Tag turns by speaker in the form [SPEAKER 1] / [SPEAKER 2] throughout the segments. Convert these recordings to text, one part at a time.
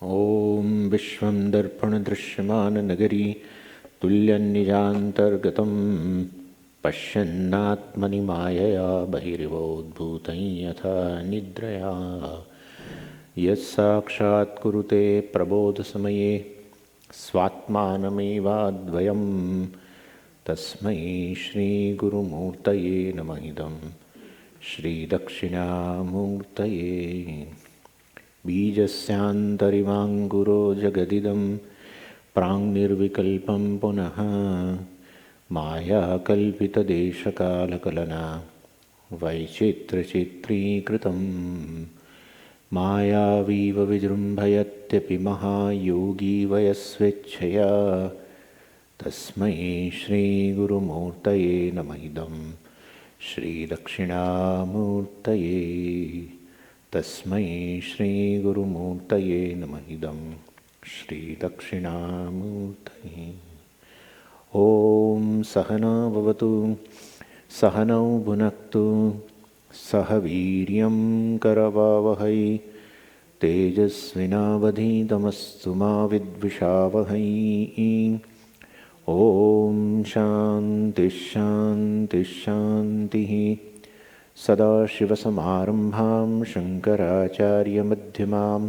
[SPEAKER 1] ॐ विश्वं दर्पणदृश्यमाननगरी तुल्यन्निजान्तर्गतं पश्यन्नात्मनि मायया बहिरिवोद्भूतं यथा निद्रया यस्साक्षात् कुरुते प्रबोधसमये स्वात्मानमेवाद्वयं तस्मै श्रीगुरुमूर्तये नमः इदं श्रीदक्षिणामूर्तये बीजस्यान्तरिवाङ्कुरो जगदिदं प्राङ्निर्विकल्पं पुनः मायाकल्पितदेशकालकलना वैचित्र्यचित्रीकृतं मायावीव विजृम्भयत्यपि महायोगी वयस्वेच्छया तस्मै श्रीगुरुमूर्तये नमः इदं श्रीदक्षिणामूर्तये तस्मै श्रीगुरुमूर्तये नमः इदं श्रीदक्षिणामूर्तये। ॐ सहना भवतु सहनौ भुनक्तु सह वीर्यं करवावहै तेजस्विनावधीतमस्तु मा विद्विषावहै। ॐ शान्तिः शान्तिः शान्तिः। सदाशिवसमारम्भां शङ्कराचार्यमध्यमाम्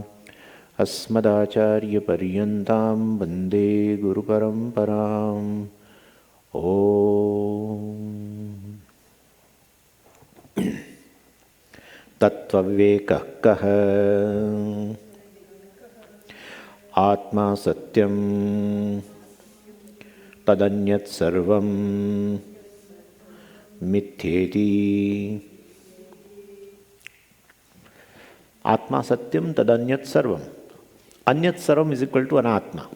[SPEAKER 1] अस्मदाचार्यपर्यन्तां वन्दे गुरुपरम्पराम्। ॐ तत्त्वविवेकः कः? आत्मा सत्यं तदन्यत् सर्वं मिथ्येति। Atma satyam tadanyat sarvam. Anyat sarvam is equal to anatma,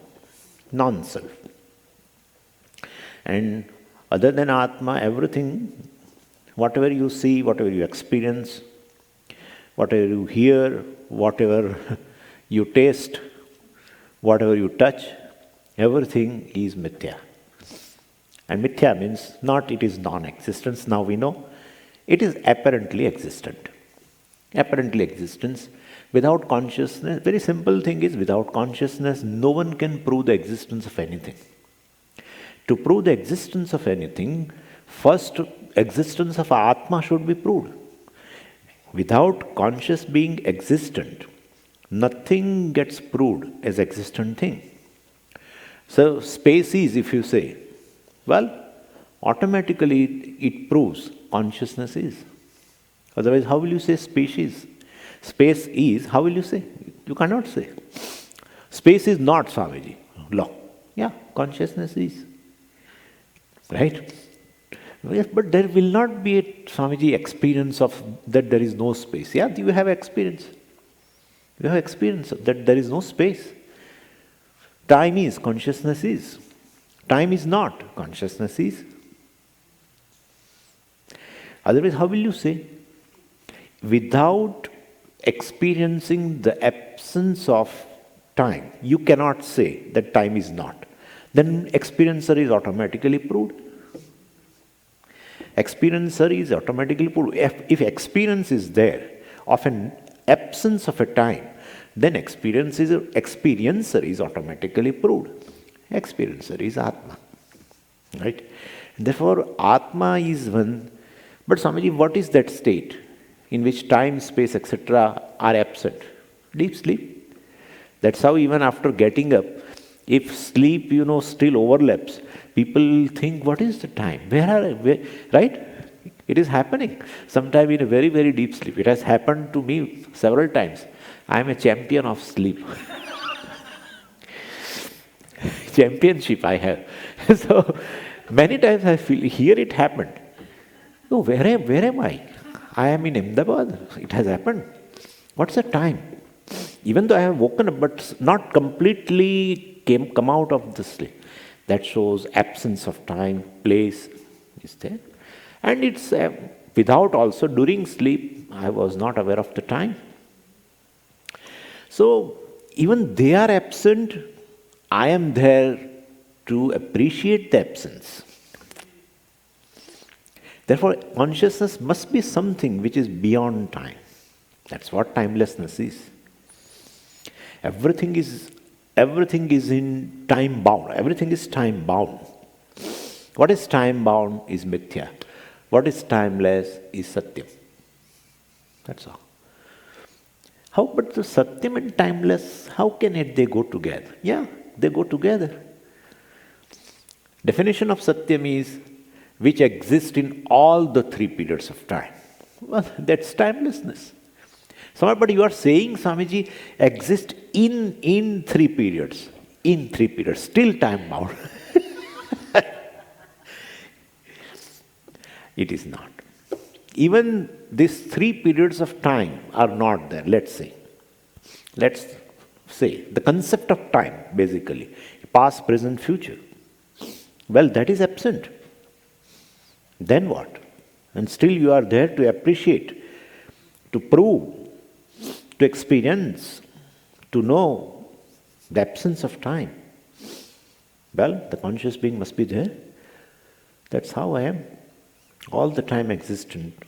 [SPEAKER 1] non-self. And other than Atma, everything, whatever you see, whatever you experience, whatever you hear, whatever you taste, whatever you touch, everything is mithya. And mithya means not it is non-existence, now we know. It is apparently existent. Apparently existence. Without consciousness, very simple thing is, without consciousness, no one can prove the existence of anything. To prove the existence of anything, first existence of Atma should be proved. Without conscious being existent, nothing gets proved as existent thing. So space is, if you say, well, automatically it proves consciousness is. Otherwise, how will you say species? Space is, how will you say? You cannot say. Space is not, Swamiji. Law. Yeah, consciousness is. Right? Yes, but there will not be a, Swamiji, experience of that there is no space. Yeah, you have experience. You have experience that there is no space. Time is, consciousness is. Time is not, consciousness is. Otherwise, how will you say? Without experiencing the absence of time, you cannot say that time is not. Then experiencer is automatically proved. Experiencer is automatically proved. If experience is there of an absence of a time, then experiencer is automatically proved. Experiencer is Atma. Right? Therefore, Atma is one. But Swamiji, what is that state in which time, space, etc. are absent? Deep sleep. That's how even after getting up, if sleep, still overlaps, people think, what is the time? Where, right? It is happening. Sometime in a very, very deep sleep. It has happened to me several times. I am a champion of sleep. Championship I have. So, many times I feel, here it happened. Oh, where am I? I am in Ahmedabad. It has happened. What's the time? Even though I have woken up, but not completely come out of the sleep. That shows absence of time, place is there. And it's without also, during sleep, I was not aware of the time. So, even they are absent, I am there to appreciate the absence. Therefore, consciousness must be something which is beyond time. That's what timelessness is. Everything is in time bound. Everything is time bound. What is time bound is mithya. What is timeless is satyam. That's all. But the satyam and timeless, how can they go together? Yeah, they go together. Definition of satyam is which exists in all the three periods of time. Well, that's timelessness. But you are saying, Swamiji, exist in three periods. In three periods, still time bound. It is not. Even these three periods of time are not there, let's say. Let's say the concept of time, basically, past, present, future. Well, that is absent. Then what? And still you are there to appreciate, to prove, to experience, to know the absence of time. Well, the conscious being must be there. That's how I am. All the time existent.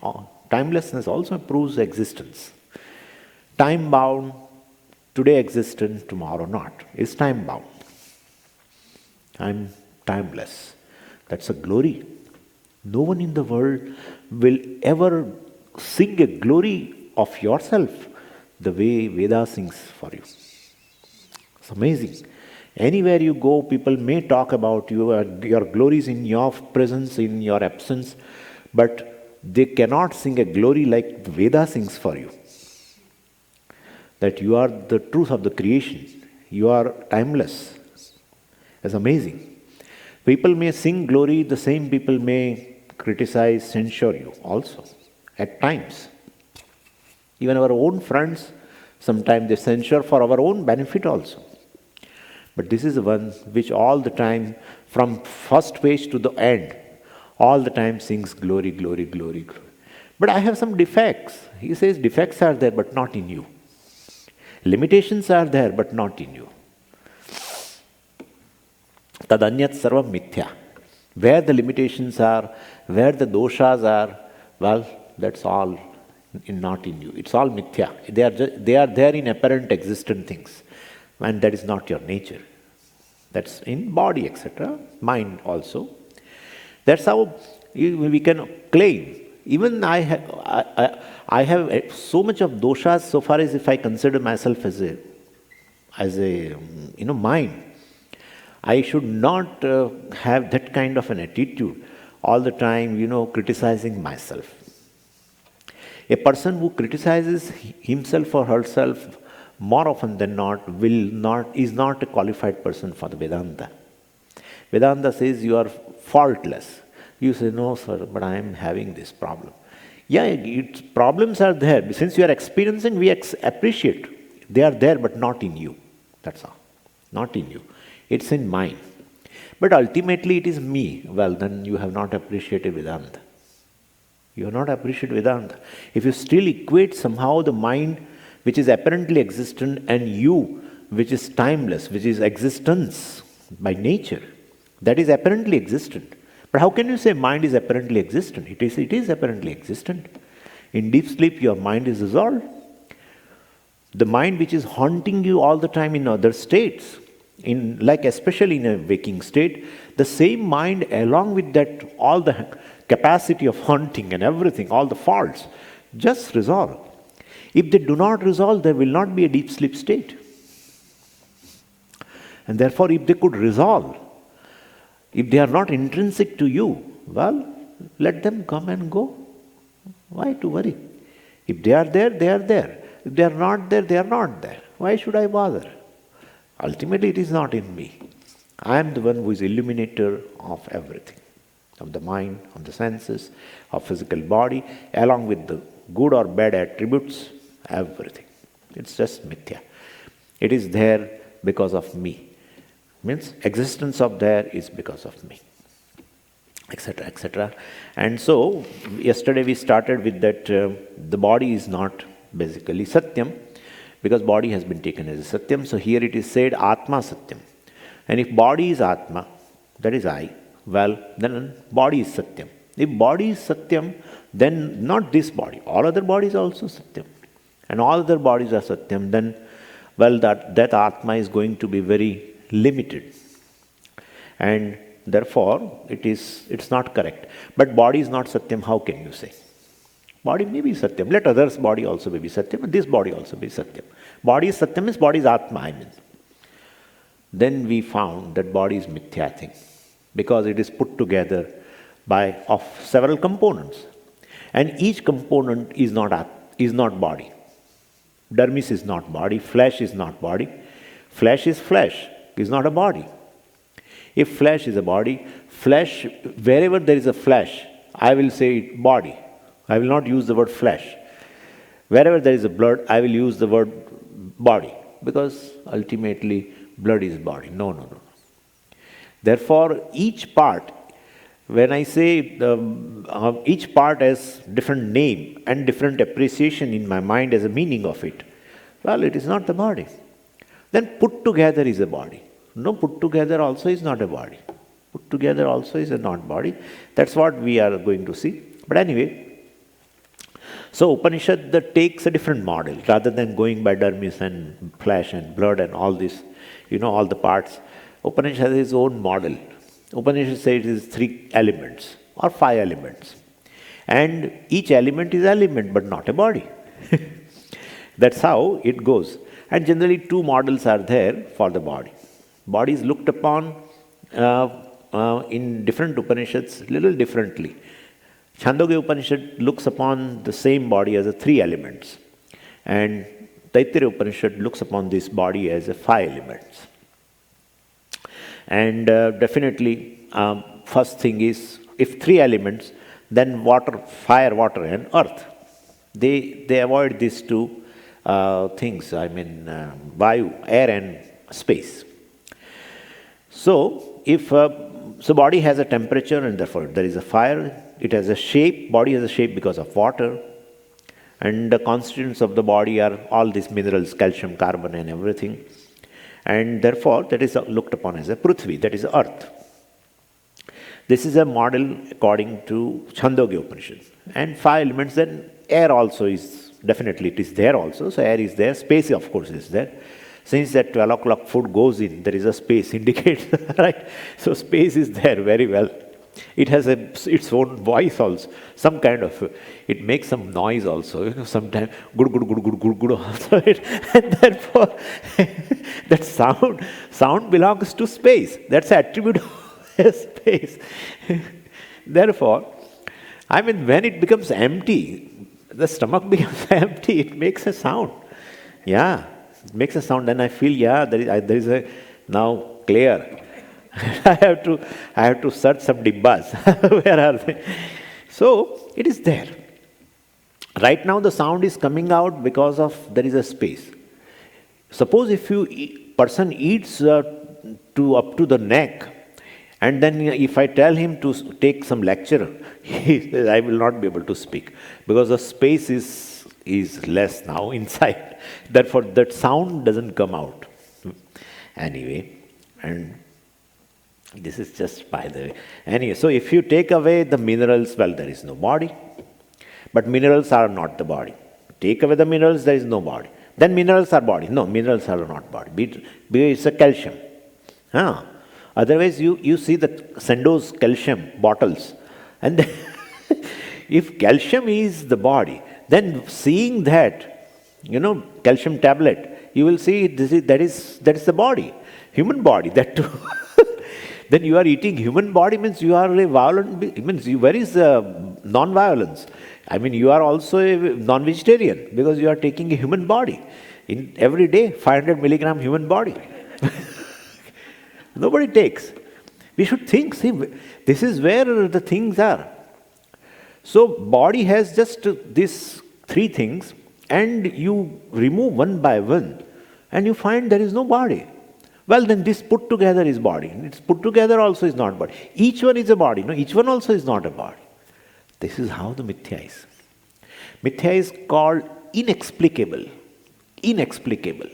[SPEAKER 1] Timelessness also proves existence. Time bound, today existent, tomorrow not. Is time bound. I'm timeless. That's a glory. No one in the world will ever sing a glory of yourself the way Veda sings for you. It's amazing. Anywhere you go, people may talk about your glories in your presence, in your absence, but they cannot sing a glory like the Veda sings for you. That you are the truth of the creation. You are timeless. It's amazing. People may sing glory, the same people may criticize, censure you also, at times. Even our own friends, sometimes they censure for our own benefit also. But this is the one which all the time, from first page to the end, all the time sings glory, glory, glory, glory. But I have some defects. He says defects are there, but not in you. Limitations are there, but not in you. Tadanyat sarvam mithya. Where the limitations are, where the doshas are, well, that's all not in you. It's all mithya. They are there in apparent existent things. And that is not your nature. That's in body, etc. Mind also. That's how we can claim. Even I have so much of doshas so far as if I consider myself as a mind. I should not have that kind of an attitude all the time, criticizing myself. A person who criticizes himself or herself more often than not is not a qualified person for the Vedanta. Vedanta says you are faultless. You say, no, sir, but I am having this problem. Yeah, problems are there. Since you are experiencing, we appreciate. They are there, but not in you. That's all. Not in you. It's in mind. But ultimately it is me. Well, then you have not appreciated Vedanta. You have not appreciated Vedanta. If you still equate somehow the mind which is apparently existent and you which is timeless, which is existence by nature, that is apparently existent. But how can you say mind is apparently existent? It is apparently existent. In deep sleep, your mind is dissolved. The mind which is haunting you all the time in other states, especially in a waking state, the same mind along with that, all the capacity of haunting and everything, all the faults, just resolve. If they do not resolve, there will not be a deep sleep state. And therefore, if they could resolve, if they are not intrinsic to you, well, let them come and go. Why to worry? If they are there, they are there. If they are not there, they are not there. Why should I bother? Ultimately, it is not in me. I am the one who is illuminator of everything, of the mind, of the senses, of physical body, along with the good or bad attributes, everything. It's just mithya. It is there because of me. Means existence of there is because of me, etc., etc. And so, yesterday we started with that the body is not basically satyam, because body has been taken as a satyam. So here it is said Atma satyam. And if body is Atma, that is I, well, then body is satyam. If body is satyam, then not this body, all other bodies also satyam. And all other bodies are satyam, then well, that Atma is going to be very limited. And therefore, it's not correct. But body is not Satyam, how can you say? Body may be Satyam. Let others' body also be Satyam, but this body also be Satyam. Body is Satyam means body is Atma, I mean. Then we found that body is Mithya thing, because it is put together of several components. And each component is not body. Dermis is not body, flesh is not body. Flesh is not a body. If flesh is a body, flesh, wherever there is a flesh, I will say body. I will not use the word flesh. Wherever there is a blood, I will use the word body, because ultimately blood is body. No. Therefore, each part, when I say each part has different name and different appreciation in my mind as a meaning of it, well, it is not the body. Then put together is a body. No, put together also is not a body. Put together also is a not body. That's what we are going to see. But anyway, so Upanishad that takes a different model. Rather than going by dermis and flesh and blood and all this, all the parts, Upanishad has its own model. Upanishad says it is 3 elements or 5 elements. And each element is element, but not a body. That's how it goes. And generally 2 models are there for the body. Body is looked upon in different Upanishads little differently. Chandogya Upanishad looks upon the same body as 3 elements. And Taittiriya Upanishad looks upon this body as 5 elements. And definitely, first thing is, if 3 elements, then water, fire, water and earth. They avoid these 2 things, Vayu, air and space. So, if body has a temperature and therefore there is a fire, it has a shape, body has a shape because of water. And the constituents of the body are all these minerals, calcium, carbon and everything. And therefore, that is looked upon as a Prithvi, that is earth. This is a model according to Chandogya Upanishad. And 5 elements, then air also is, definitely it is there also. So air is there, space of course is there. Since that 12 o'clock food goes in, there is a space indicates, right? So space is there very well. It has its own voice also, some kind of, it makes some noise also, sometimes good also. And therefore, that sound belongs to space. That's an attribute of space. Therefore, when it becomes empty, the stomach becomes empty, it makes a sound. Yeah, it makes a sound. Then I feel, there is a, now clear. I have to search some dibbas. Where are they? So, it is there. Right now the sound is coming out because of there is a space. Suppose if person eats up to the neck, and then if I tell him to take some lecture, he says, I will not be able to speak, because the space is less now inside. Therefore, that sound doesn't come out. Anyway, and this is just by the way. Anyway, so if you take away the minerals, well, there is no body. But minerals are not the body. Take away the minerals, there is no body. Then minerals are body. No, minerals are not body. It's a calcium. Otherwise, you see the Sendo's calcium bottles. And then if calcium is the body, then seeing that, calcium tablet, you will see that is the body. Human body, that too. Then you are eating human body means you are a violent, where is non-violence? You are also a non-vegetarian because you are taking a human body. In every day, 500 milligram human body. Nobody takes. We should think, see, this is where the things are. So, body has just these 3 things, and you remove one by one, and you find there is no body. Well, then this put together is body. It's put together also is not body. Each one is a body. No, each one also is not a body. This is how the mithya is. Mithya is called inexplicable. Inexplicable.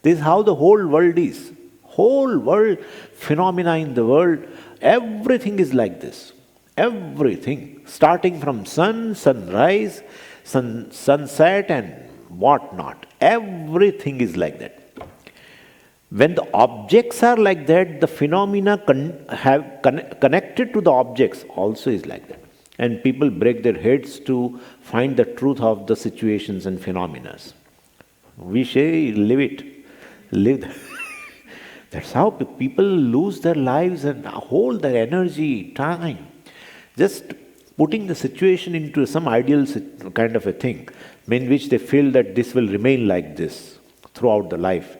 [SPEAKER 1] This is how the whole world is. Whole world, phenomena in the world, everything is like this. Everything. Starting from sun, sunrise, sunset and what not. Everything is like that. When the objects are like that, the phenomena connected to the objects also is like that. And people break their heads to find the truth of the situations and phenomena. We say, live it. Live. That's how people lose their lives and hold their energy, time. Just putting the situation into some ideal kind of a thing, in which they feel that this will remain like this throughout the life.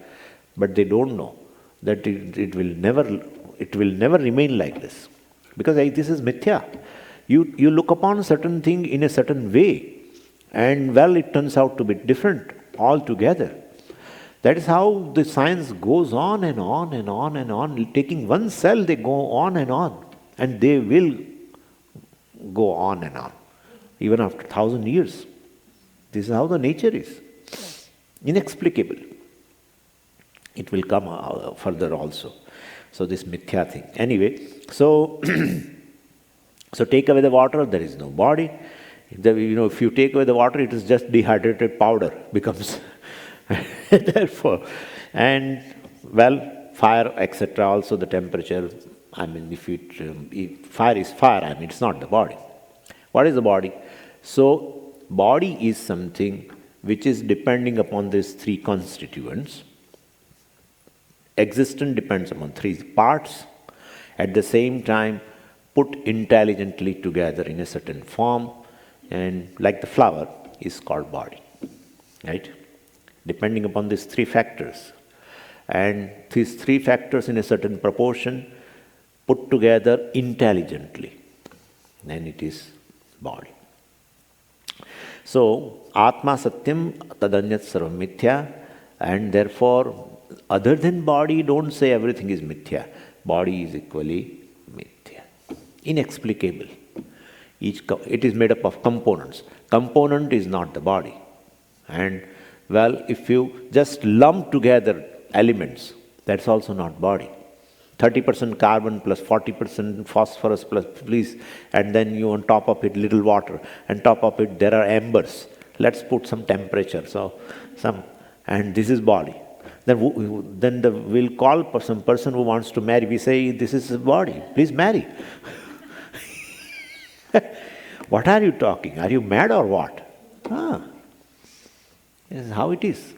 [SPEAKER 1] But they don't know that it will never remain like this. Because this is mithya. You look upon a certain thing in a certain way, and it turns out to be different altogether. That is how the science goes on and on and on and on. Taking one cell, they go on, and they will go on and on, even after 1,000 years. This is how the nature is. Inexplicable. It will come further also. So this mithya thing. Anyway, so take away the water, there is no body. If you take away the water, it is just dehydrated powder becomes. Therefore, and fire, etc. Also the temperature. If fire is fire, it's not the body. What is the body? So body is something which is depending upon these three constituents. Existence depends upon three parts. At the same time, put intelligently together in a certain form, and like the flower is called body, right? Depending upon these three factors, and these three factors in a certain proportion put together intelligently, then it is body. So Atma Satyam Tadanyat Sarvam Mithya, and therefore other than body, don't say everything is mithya. Body is equally mithya. Inexplicable. It is made up of components. Component is not the body. And if you just lump together elements, that's also not body. 30% carbon plus 40% phosphorus plus please, and then you on top of it little water, and top of it there are embers. Let's put some temperature, and this is body. Then we'll call some person who wants to marry. We say, this is his body, please marry. What are you talking? Are you mad or what? This is how it is.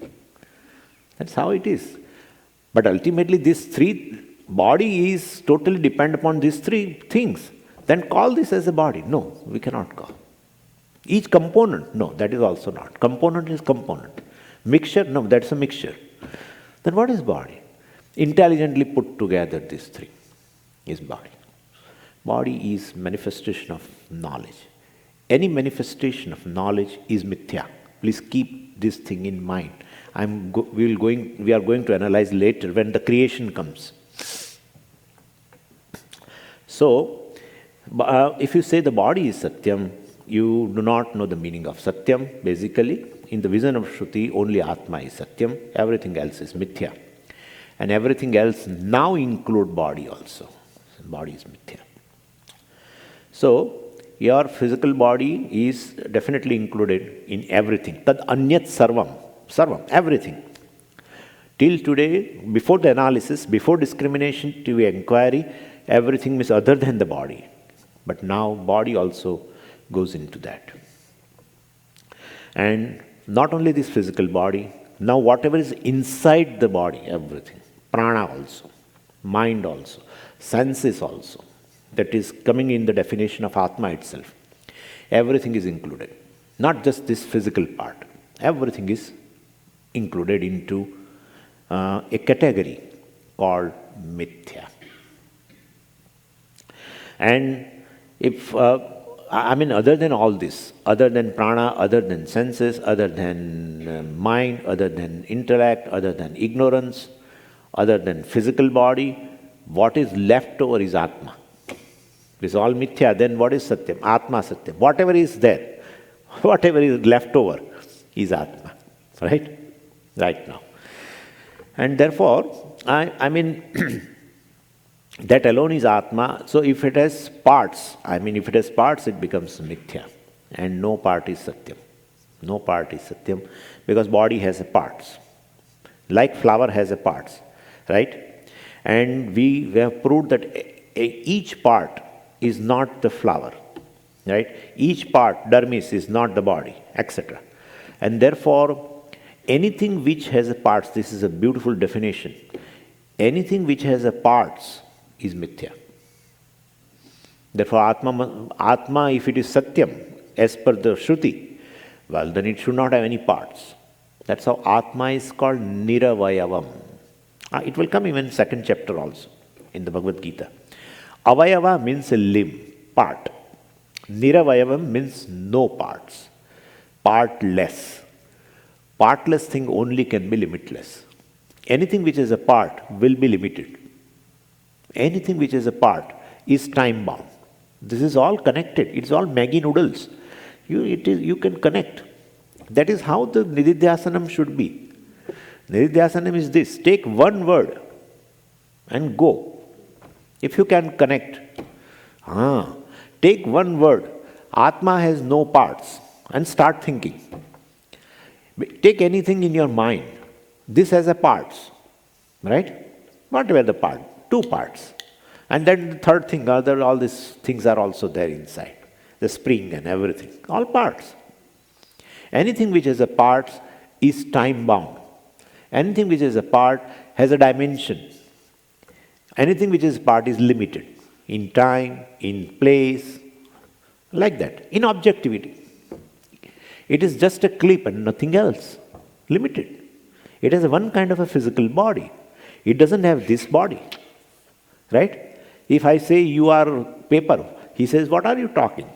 [SPEAKER 1] That's how it is. But ultimately body is totally dependent upon these three things. Then call this as a body. No, we cannot call. Each component, no, that is also not. Component is component. Mixture, no, that's a mixture. Then what is body? Intelligently put together these three is body. Body is manifestation of knowledge. Any manifestation of knowledge is mithya. Please keep this thing in mind. We are going to analyze later when the creation comes. So, if you say the body is Satyam, you do not know the meaning of Satyam. Basically, in the vision of Shruti, only Atma is Satyam. Everything else is Mithya. And everything else now include body also. Body is Mithya. So, your physical body is definitely included in everything. Tad anyat sarvam. Sarvam, everything. Till today, before the analysis, before discrimination to inquiry, everything is other than the body. But now body also goes into that. And not only this physical body, now whatever is inside the body, everything. Prana also, mind also, senses also. That is coming in the definition of Atma itself. Everything is included. Not just this physical part. Everything is included into a category called Mithya. And if, other than all this, other than prana, other than senses, other than mind, other than intellect, other than ignorance, other than physical body, what is left over is Atma. This is all Mithya, then what is Satyam? Atma Satyam. Whatever is there, whatever is left over is Atma. Right? Right now. And therefore, that alone is Atma. So if it has parts, it becomes Mithya. And no part is Satyam. No part is Satyam because body has a parts. Like flower has a parts. right? And we have proved that each part is not the flower, right? Each part, dermis, is not the body, etc. And therefore, anything which has a parts, this is a beautiful definition, anything which has a parts is mithya. Therefore, Atma, if it is Satyam, as per the Shruti, well, then it should not have any parts. That's how Atma is called Niravayavam. It will come even in second chapter also, in the Bhagavad Gita. Avayava means a limb, part. Niravayavam means no parts, partless. Partless thing only can be limitless. Anything which is a part will be limited. Anything which is a part is time bound. This is all connected. It's all Maggi noodles. You can connect. That is how the Nididhyasanam should be. Nididhyasanam is this. Take one word and go. If you can connect. Take one word. Atma has no parts. And start thinking. Take anything in your mind. This has a parts. Right? What were the parts? 2 parts. And then the third thing, all these things are also there inside. The spring and everything. All parts. Anything which has a parts is time bound. Anything which is a part has a dimension. Anything which is part is limited. In time, in place, like that. In objectivity. It is just a clip and nothing else. Limited. It has one kind of a physical body. It doesn't have this body. Right? If I say you are paper, he says, what are you talking?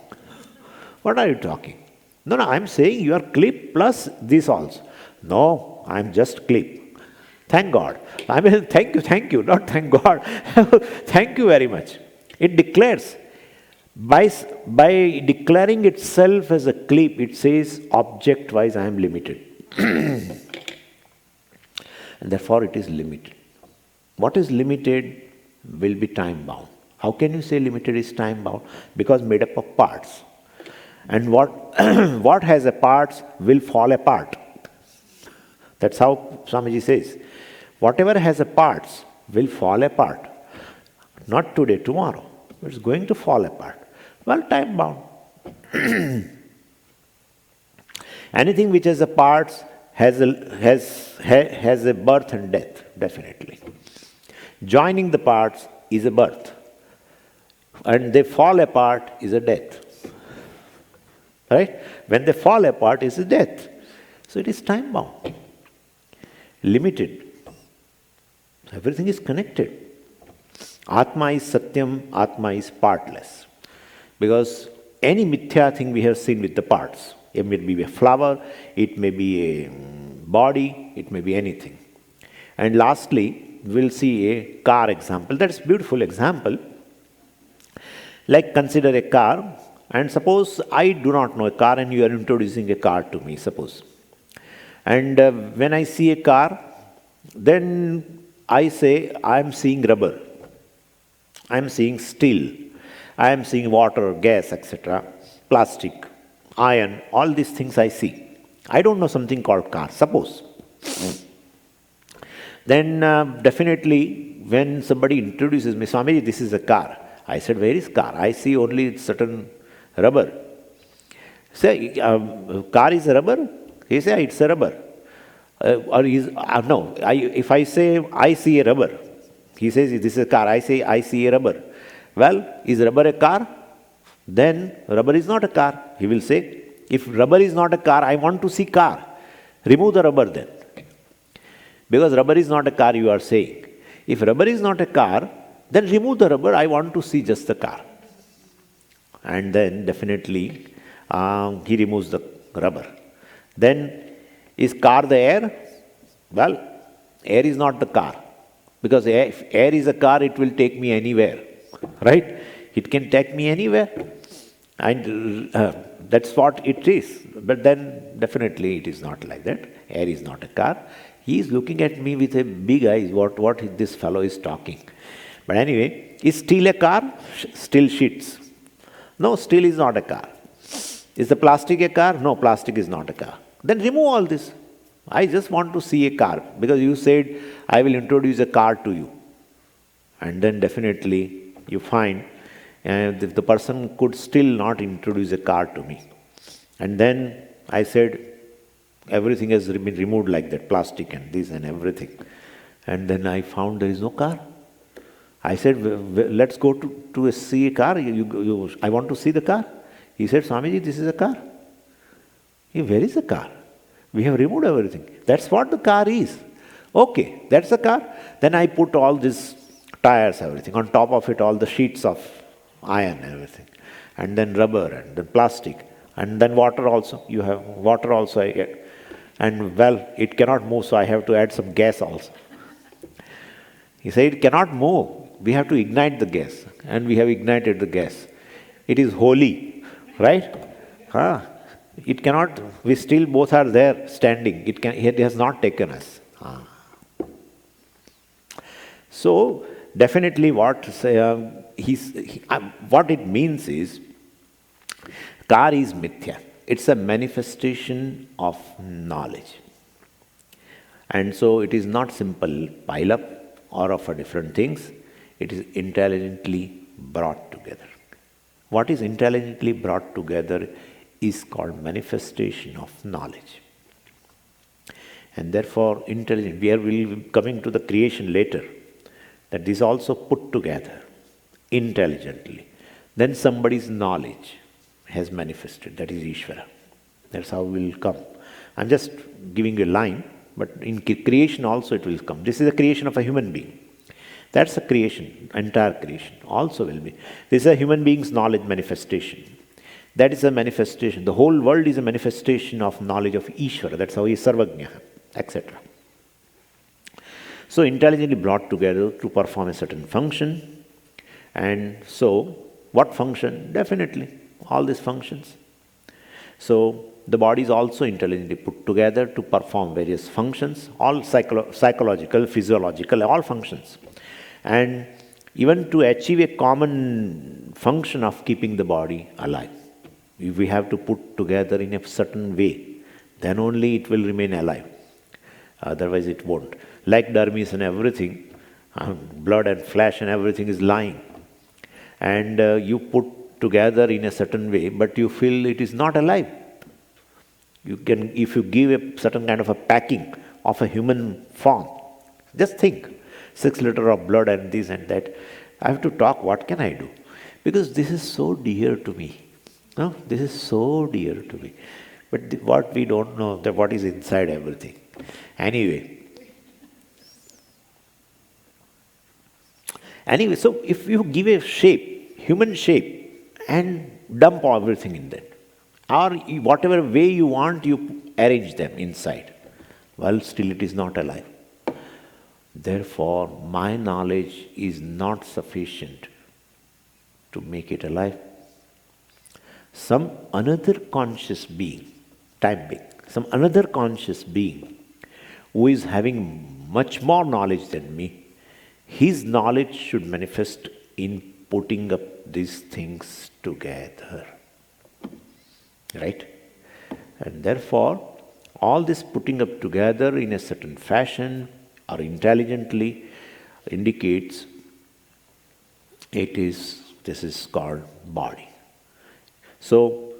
[SPEAKER 1] What are you talking? No, I'm saying you are clip plus this also. No, I'm just clip. Thank God. I mean, thank you, not thank God. Thank you very much. It declares, by declaring itself as a clip, it says, object-wise I am limited. And therefore it is limited. What is limited will be time-bound. How can you say limited is time-bound? Because made up of parts. And what has a parts will fall apart. That's how Swamiji says. Whatever has a parts will fall apart. Not today, tomorrow. It's going to fall apart. Well, time-bound. Anything which has a parts has a birth and death, definitely. Joining the parts is a birth. And they fall apart is a death. Right? When they fall apart is a death. So it is time-bound. Limited. Everything is connected. Atma is Satyam, Atma is partless. Because any mithya thing we have seen with the parts. It may be a flower, it may be a body, it may be anything. And lastly, we'll see a car example. That's a beautiful example. Like consider a car, and suppose I do not know a car and you are introducing a car to me, suppose. And when I see a car, then I say, I am seeing rubber. I am seeing steel. I am seeing water, gas, etc. Plastic, iron, all these things I see. I don't know something called car, suppose. Then definitely when somebody introduces me, Swamiji, this is a car. I said, where is car? I see only certain rubber. Say, car is a rubber? He said, it's a rubber. If I say, I see a rubber. He says, this is a car. I say, I see a rubber. Well, is rubber a car? Then rubber is not a car. He will say, if rubber is not a car, I want to see car. Remove the rubber then. Because rubber is not a car, you are saying. If rubber is not a car, then remove the rubber, I want to see just the car. And then definitely he removes the rubber. Then is car the air? Well, air is not the car. Because if air is a car, it will take me anywhere. Right? It can take me anywhere. And that's what it is. But then definitely it is not like that. Air is not a car. He is looking at me with a big eyes, what this fellow is talking. But anyway, is steel a car? Steel sheets. No, steel is not a car. Is the plastic a car? No, plastic is not a car. Then remove all this. I just want to see a car. Because you said, I will introduce a car to you. And then definitely you find if the person could still not introduce a car to me. And then I said, everything has been removed like that, plastic and this and everything. And then I found there is no car. I said, let's go to see a car. I want to see the car. He said, Swamiji, this is a car. Where is the car? We have removed everything. That's what the car is. Okay, that's the car. Then I put all these tires, everything. On top of it, all the sheets of iron and everything. And then rubber and then plastic. And then water also. You have water also. And well, it cannot move, so I have to add some gas also. He said, it cannot move. We have to ignite the gas. And we have ignited the gas. It is holy, right? It cannot, we still both are there standing. It has not taken us. So, definitely what it means is, car is mithya. It's a manifestation of knowledge. And so it is not simple pile up or of different things. It is intelligently brought together. What is intelligently brought together is called manifestation of knowledge. And therefore, intelligent, we will be coming to the creation later, that this also put together intelligently. Then somebody's knowledge has manifested, that is Ishvara. That's how we will come. I'm just giving you a line, but in creation also it will come. This is the creation of a human being. That's a creation, entire creation also will be. This is a human being's knowledge manifestation. That is a manifestation. The whole world is a manifestation of knowledge of Ishvara. That's how he is Sarvajna, etc. So intelligently brought together to perform a certain function. And so, what function? Definitely, all these functions. So, the body is also intelligently put together to perform various functions, all psychological, physiological, all functions. And even to achieve a common function of keeping the body alive. We have to put together in a certain way, then only it will remain alive. Otherwise it won't. Like dermis and everything, blood and flesh and everything is lying. And you put together in a certain way, but you feel it is not alive. You can, if you give a certain kind of a packing of a human form, just think, 6 liters of blood and this and that. I have to talk, what can I do? Because this is so dear to me. No, this is so dear to me. But what we don't know, that what is inside everything. Anyway, so if you give a shape, human shape, and dump everything in that, or whatever way you want, you arrange them inside, well, still it is not alive. Therefore, my knowledge is not sufficient to make it alive. Some another conscious being, time being, some another conscious being who is having much more knowledge than me, his knowledge should manifest in putting up these things together. Right? And therefore, all this putting up together in a certain fashion or intelligently indicates this is called body. So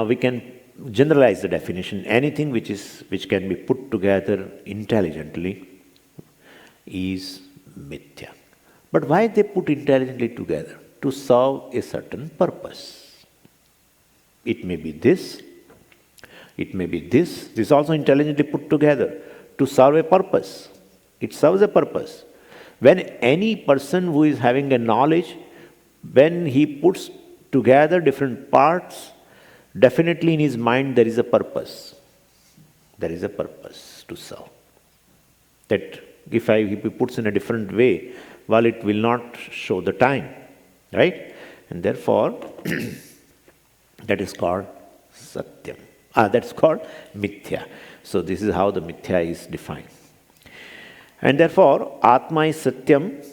[SPEAKER 1] we can generalize the definition. Anything which can be put together intelligently is mithya. But why they put intelligently together? To serve a certain purpose. It may be this, it may be this. This is also intelligently put together to serve a purpose. It serves a purpose. When any person who is having a knowledge, when he puts together different parts, definitely in his mind there is a purpose. There is a purpose to serve. That if he puts in a different way, well, it will not show the time. Right? And therefore, that is called satyam. That's called mithya. So this is how the mithya is defined. And therefore, Atma is Satyam,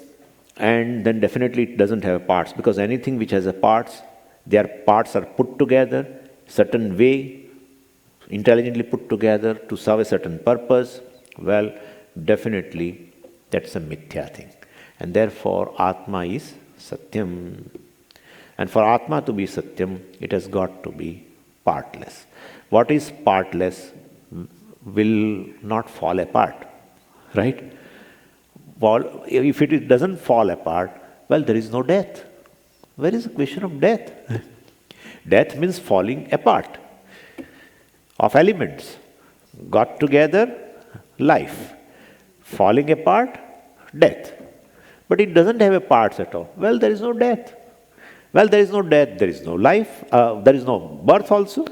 [SPEAKER 1] and then definitely it doesn't have parts, because anything which has a parts, their parts are put together, certain way, intelligently put together to serve a certain purpose, well, definitely That's a mithya thing. And therefore, Atma is Satyam. And for Atma to be Satyam, it has got to be partless. What is partless will not fall apart, right? If it doesn't fall apart, well, there is no death. Where is the question of death? Death means falling apart of elements. Got together, life. Falling apart, death. But it doesn't have a parts at all. Well, there is no death. Well, there is no death, there is no life, there is no birth also.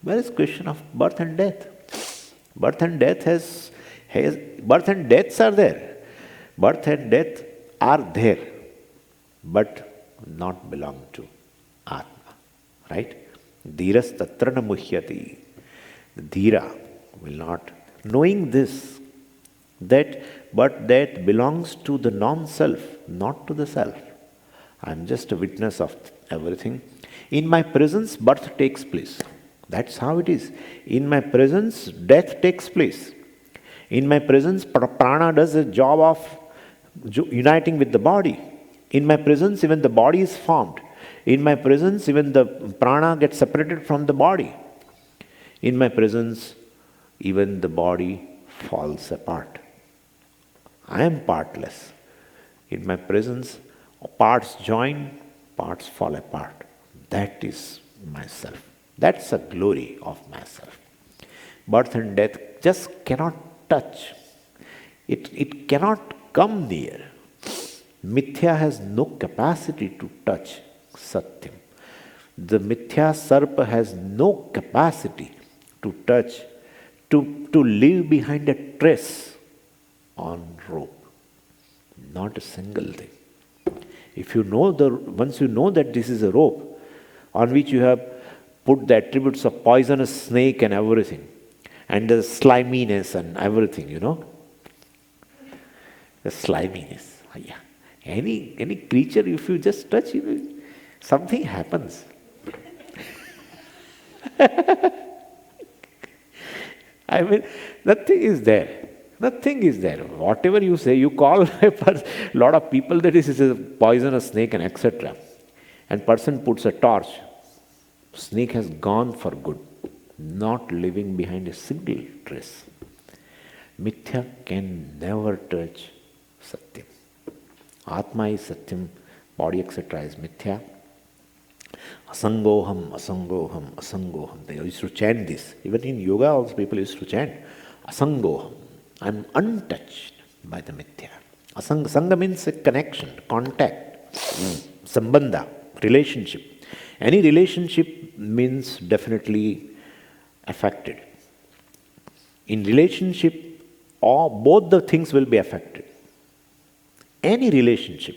[SPEAKER 1] Where is question of birth and death? Birth and death birth and deaths are there. Birth and death are there, but not belong to Atma. Right? Dhiras tatra na muhyati. The dhira will not. Knowing this, but that belongs to the non-self, not to the self. I am just a witness of everything. In my presence, birth takes place. That's how it is. In my presence, death takes place. In my presence, prana does a job of uniting with the body. In my presence, even the body is formed. In my presence, even the prana gets separated from the body. In my presence, even the body falls apart. I am partless. In my presence, parts join, parts fall apart. That is myself. That's the glory of myself. Birth and death just cannot touch. It cannot come near. Mithya has no capacity to touch Satyam. The Mithya Sarpa has no capacity to touch, to leave behind a trace on rope. Not a single thing. If you know once you know that this is a rope on which you have put the attributes of poisonous snake and everything, and the sliminess and everything, the sliminess. Yeah. Any creature, if you just touch, something happens. I mean, nothing is there. Nothing is there. Whatever you say, you call a lot of people that this is a poisonous snake and etc. And person puts a torch. Snake has gone for good, not leaving behind a single trace. Mithya can never touch Satyam. Atma is Satyam, body etc. is Mithya. Asangoham, asangoham, asangoham. They used to chant this. Even in yoga also people used to chant asangoham. I am untouched by the Mithya. Sangha means a connection, contact, sambandha, relationship. Any relationship means definitely affected. In relationship, both the things will be affected. Any relationship.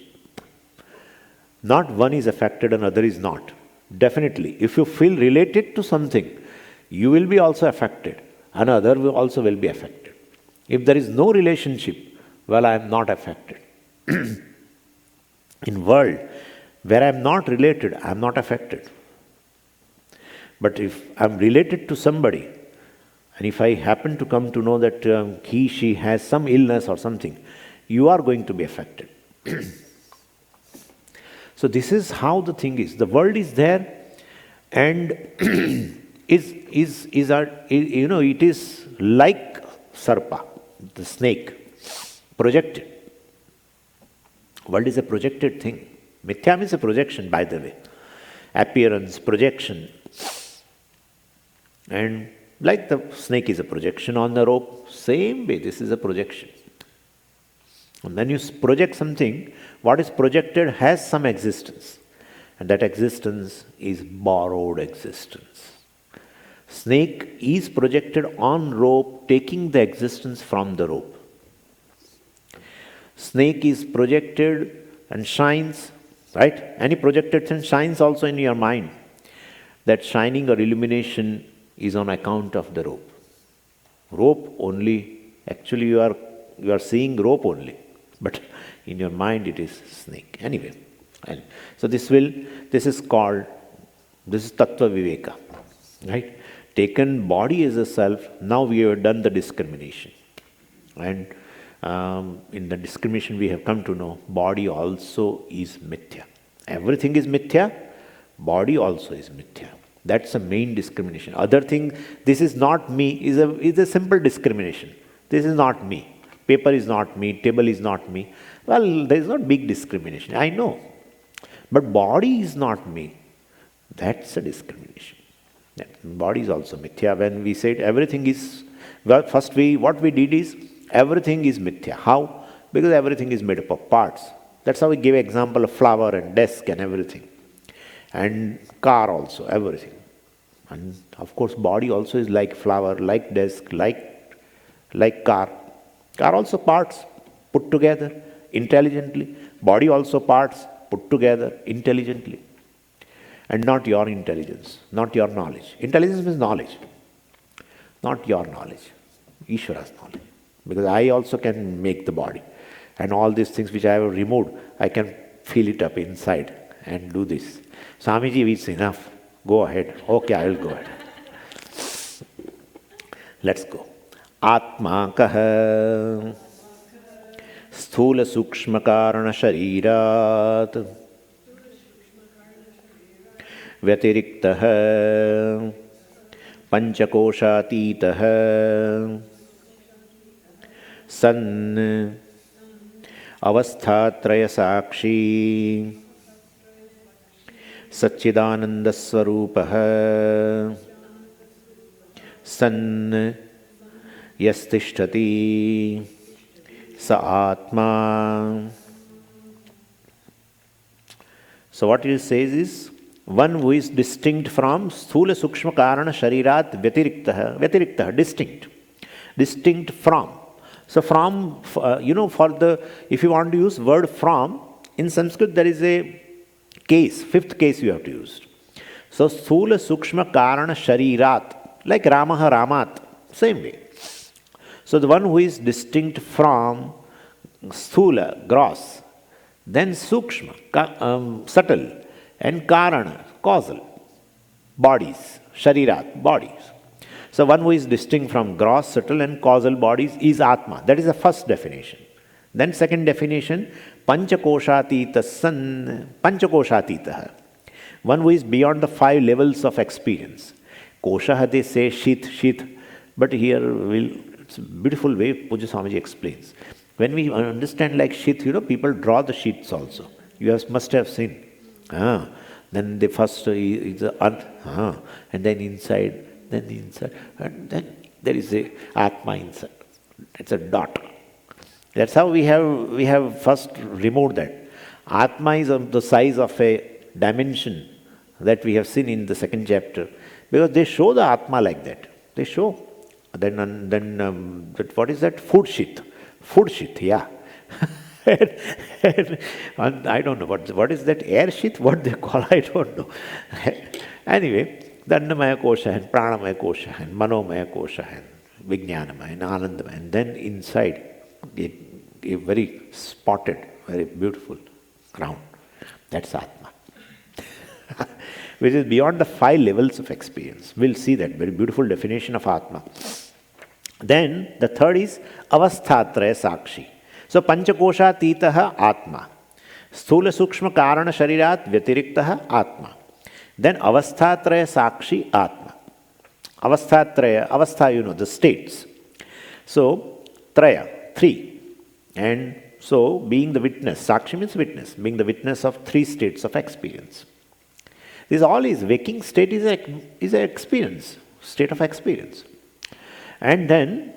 [SPEAKER 1] Not one is affected and other is not. Definitely. If you feel related to something, you will be also affected. Another will also be affected. If there is no relationship, well, I am not affected. In world, where I am not related, I am not affected. But if I am related to somebody, and if I happen to come to know that he, she has some illness or something, you are going to be affected. So this is how the thing is. The world is there, and it is like Sarpa, the snake, projected. World is a projected thing. Mithya means a projection, by the way. Appearance, projection. And like the snake is a projection on the rope, same way this is a projection. And when you project something, what is projected has some existence. And that existence is borrowed existence. Snake is projected on rope, taking the existence from the rope. Snake is projected and shines, right? Any projected thing shines also in your mind. That shining or illumination is on account of the rope. Rope only, actually you are seeing rope only, but in your mind it is snake. Anyway, so this is Tattva Viveka, right? Taken body as a self, now we have done the discrimination. And in the discrimination we have come to know, body also is mithya. Everything is mithya, body also is mithya. That's the main discrimination. Other thing, this is not me, is a simple discrimination. This is not me. Paper is not me, table is not me. Well, there is not big discrimination, I know. But body is not me. That's a discrimination. Body is also mithya. When we said everything is, well, first what we did is, everything is mithya. How? Because everything is made up of parts. That's how we give example of flower and desk and everything. And car also, everything. And of course, body also is like flower, like desk, like car. Car also parts put together intelligently. Body also parts put together intelligently. And not your intelligence, not your knowledge. Intelligence means knowledge, not your knowledge, Ishvara's knowledge. Because I also can make the body. And all these things which I have removed, I can feel it up inside and do this. Swamiji, it's enough. Go ahead. Okay, I will go ahead. Let's go. Atma kaha sthula sukshma karana sharirat vyatiriktah panchakoshatitah san avasthatraya sakshi Satchidananda Swarupah San Yastishtati Sa Atma. So what it says is, one who is distinct from Sthula Sukshma Karana Sharirat Vyatiriktah, distinct from. So from, if you want to use word from, in Sanskrit there is a case, fifth case you have to use. So, Sthula Sukshma Karana Sharirat, like Ramaha Ramat, same way. So, the one who is distinct from Sthula, gross, then Sukshma, subtle, and Karana, causal, bodies, Sharirat, bodies. So, one who is distinct from gross, subtle, and causal bodies is Atma. That is the first definition. Then second definition, Panchakoshatita san, Panchakoshatita. One who is beyond the 5 levels of experience. Kosha, they say shit, but here it's a beautiful way Puja Swamiji explains. When we understand like shit, people draw the sheets also. You must have seen. Then the first is the and then inside, and then there is a Atma inside. It's a dot. That's how we have first removed that. Atma is of the size of a dimension that we have seen in the second chapter. Because they show the Atma like that. They show. Then what is that? Food sheet, yeah. And I don't know, what is that air sheet? What they call, I don't know. Anyway, the Annamaya Kosha and Pranamaya Kosha and Manomaya Kosha and Vijnanamaya and Anandamaya. And then inside, a very spotted, very beautiful crown. That's Atma. Which is beyond the 5 levels of experience. We'll see that very beautiful definition of Atma. Then the third is Avasthatraya Sakshi. So Panchakosha Titaha Atma. Sthula Sukshma Karana Sharirat Vyatiriktaha Atma. Then Avasthatraya Sakshi Atma. Avasthatraya, Avastha, the states. So Traya, 3. And so being the witness, Sakshi means witness, being the witness of 3 states of experience. This all is waking state is an experience, state of experience. And then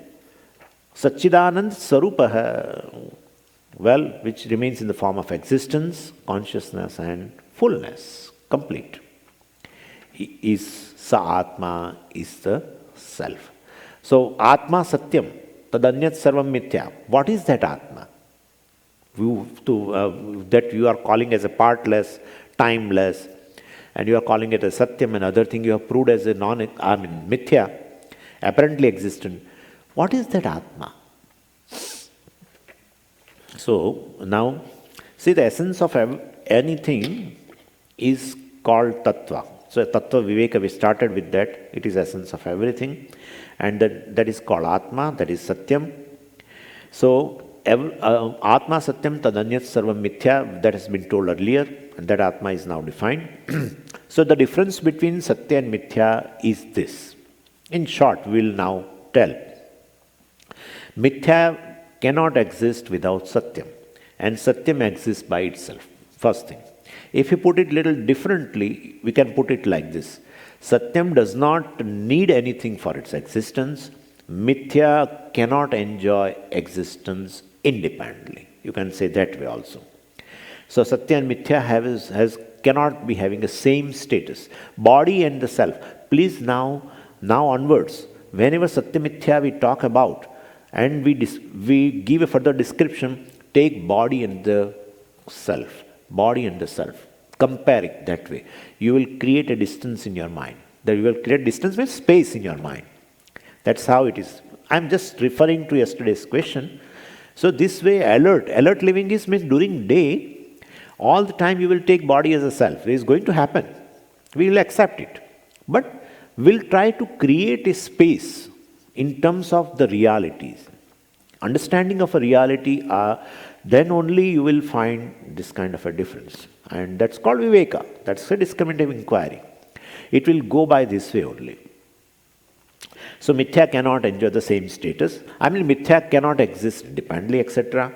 [SPEAKER 1] Satchidanand Swarupaha, which remains in the form of existence, consciousness and fullness, complete. Is Sa Atma, is the self. So Atma Satyam, Tadanyat Sarvam Mithya. What is that Atma? That you are calling as a partless, timeless, and you are calling it a Satyam, and other thing you have proved as a Mithya, apparently existent. What is that Atma? So now, see, the essence of anything is called Tattva. So Tattva Viveka, we started with that. It is essence of everything. And that is called Atma, that is Satyam. So Atma Satyam Tadanyat Sarvam Mithya, that has been told earlier, and that Atma is now defined. So the difference between Satya and Mithya is this. In short, we will now tell. Mithya cannot exist without Satyam, and Satyam exists by itself. First thing. If you put it little differently, we can put it like this. Satyam does not need anything for its existence. Mithya cannot enjoy existence independently. You can say that way also. So Satya and Mithya cannot be having the same status. Body and the self. Please now onwards, whenever Satya Mithya we talk about and we give a further description, take body and the self. Body and the self. Compare it that way. You will create a distance in your mind. That you will create distance with space in your mind. That's how it is. I'm just referring to yesterday's question. So this way, alert living means during day, all the time you will take body as a self. It is going to happen. We will accept it. But we'll try to create a space in terms of the realities. Understanding of a reality, then only you will find this kind of a difference. And that's called viveka. That's a discriminative inquiry. It will go by this way only. So Mithya cannot enjoy the same status. Mithya cannot exist independently, etc.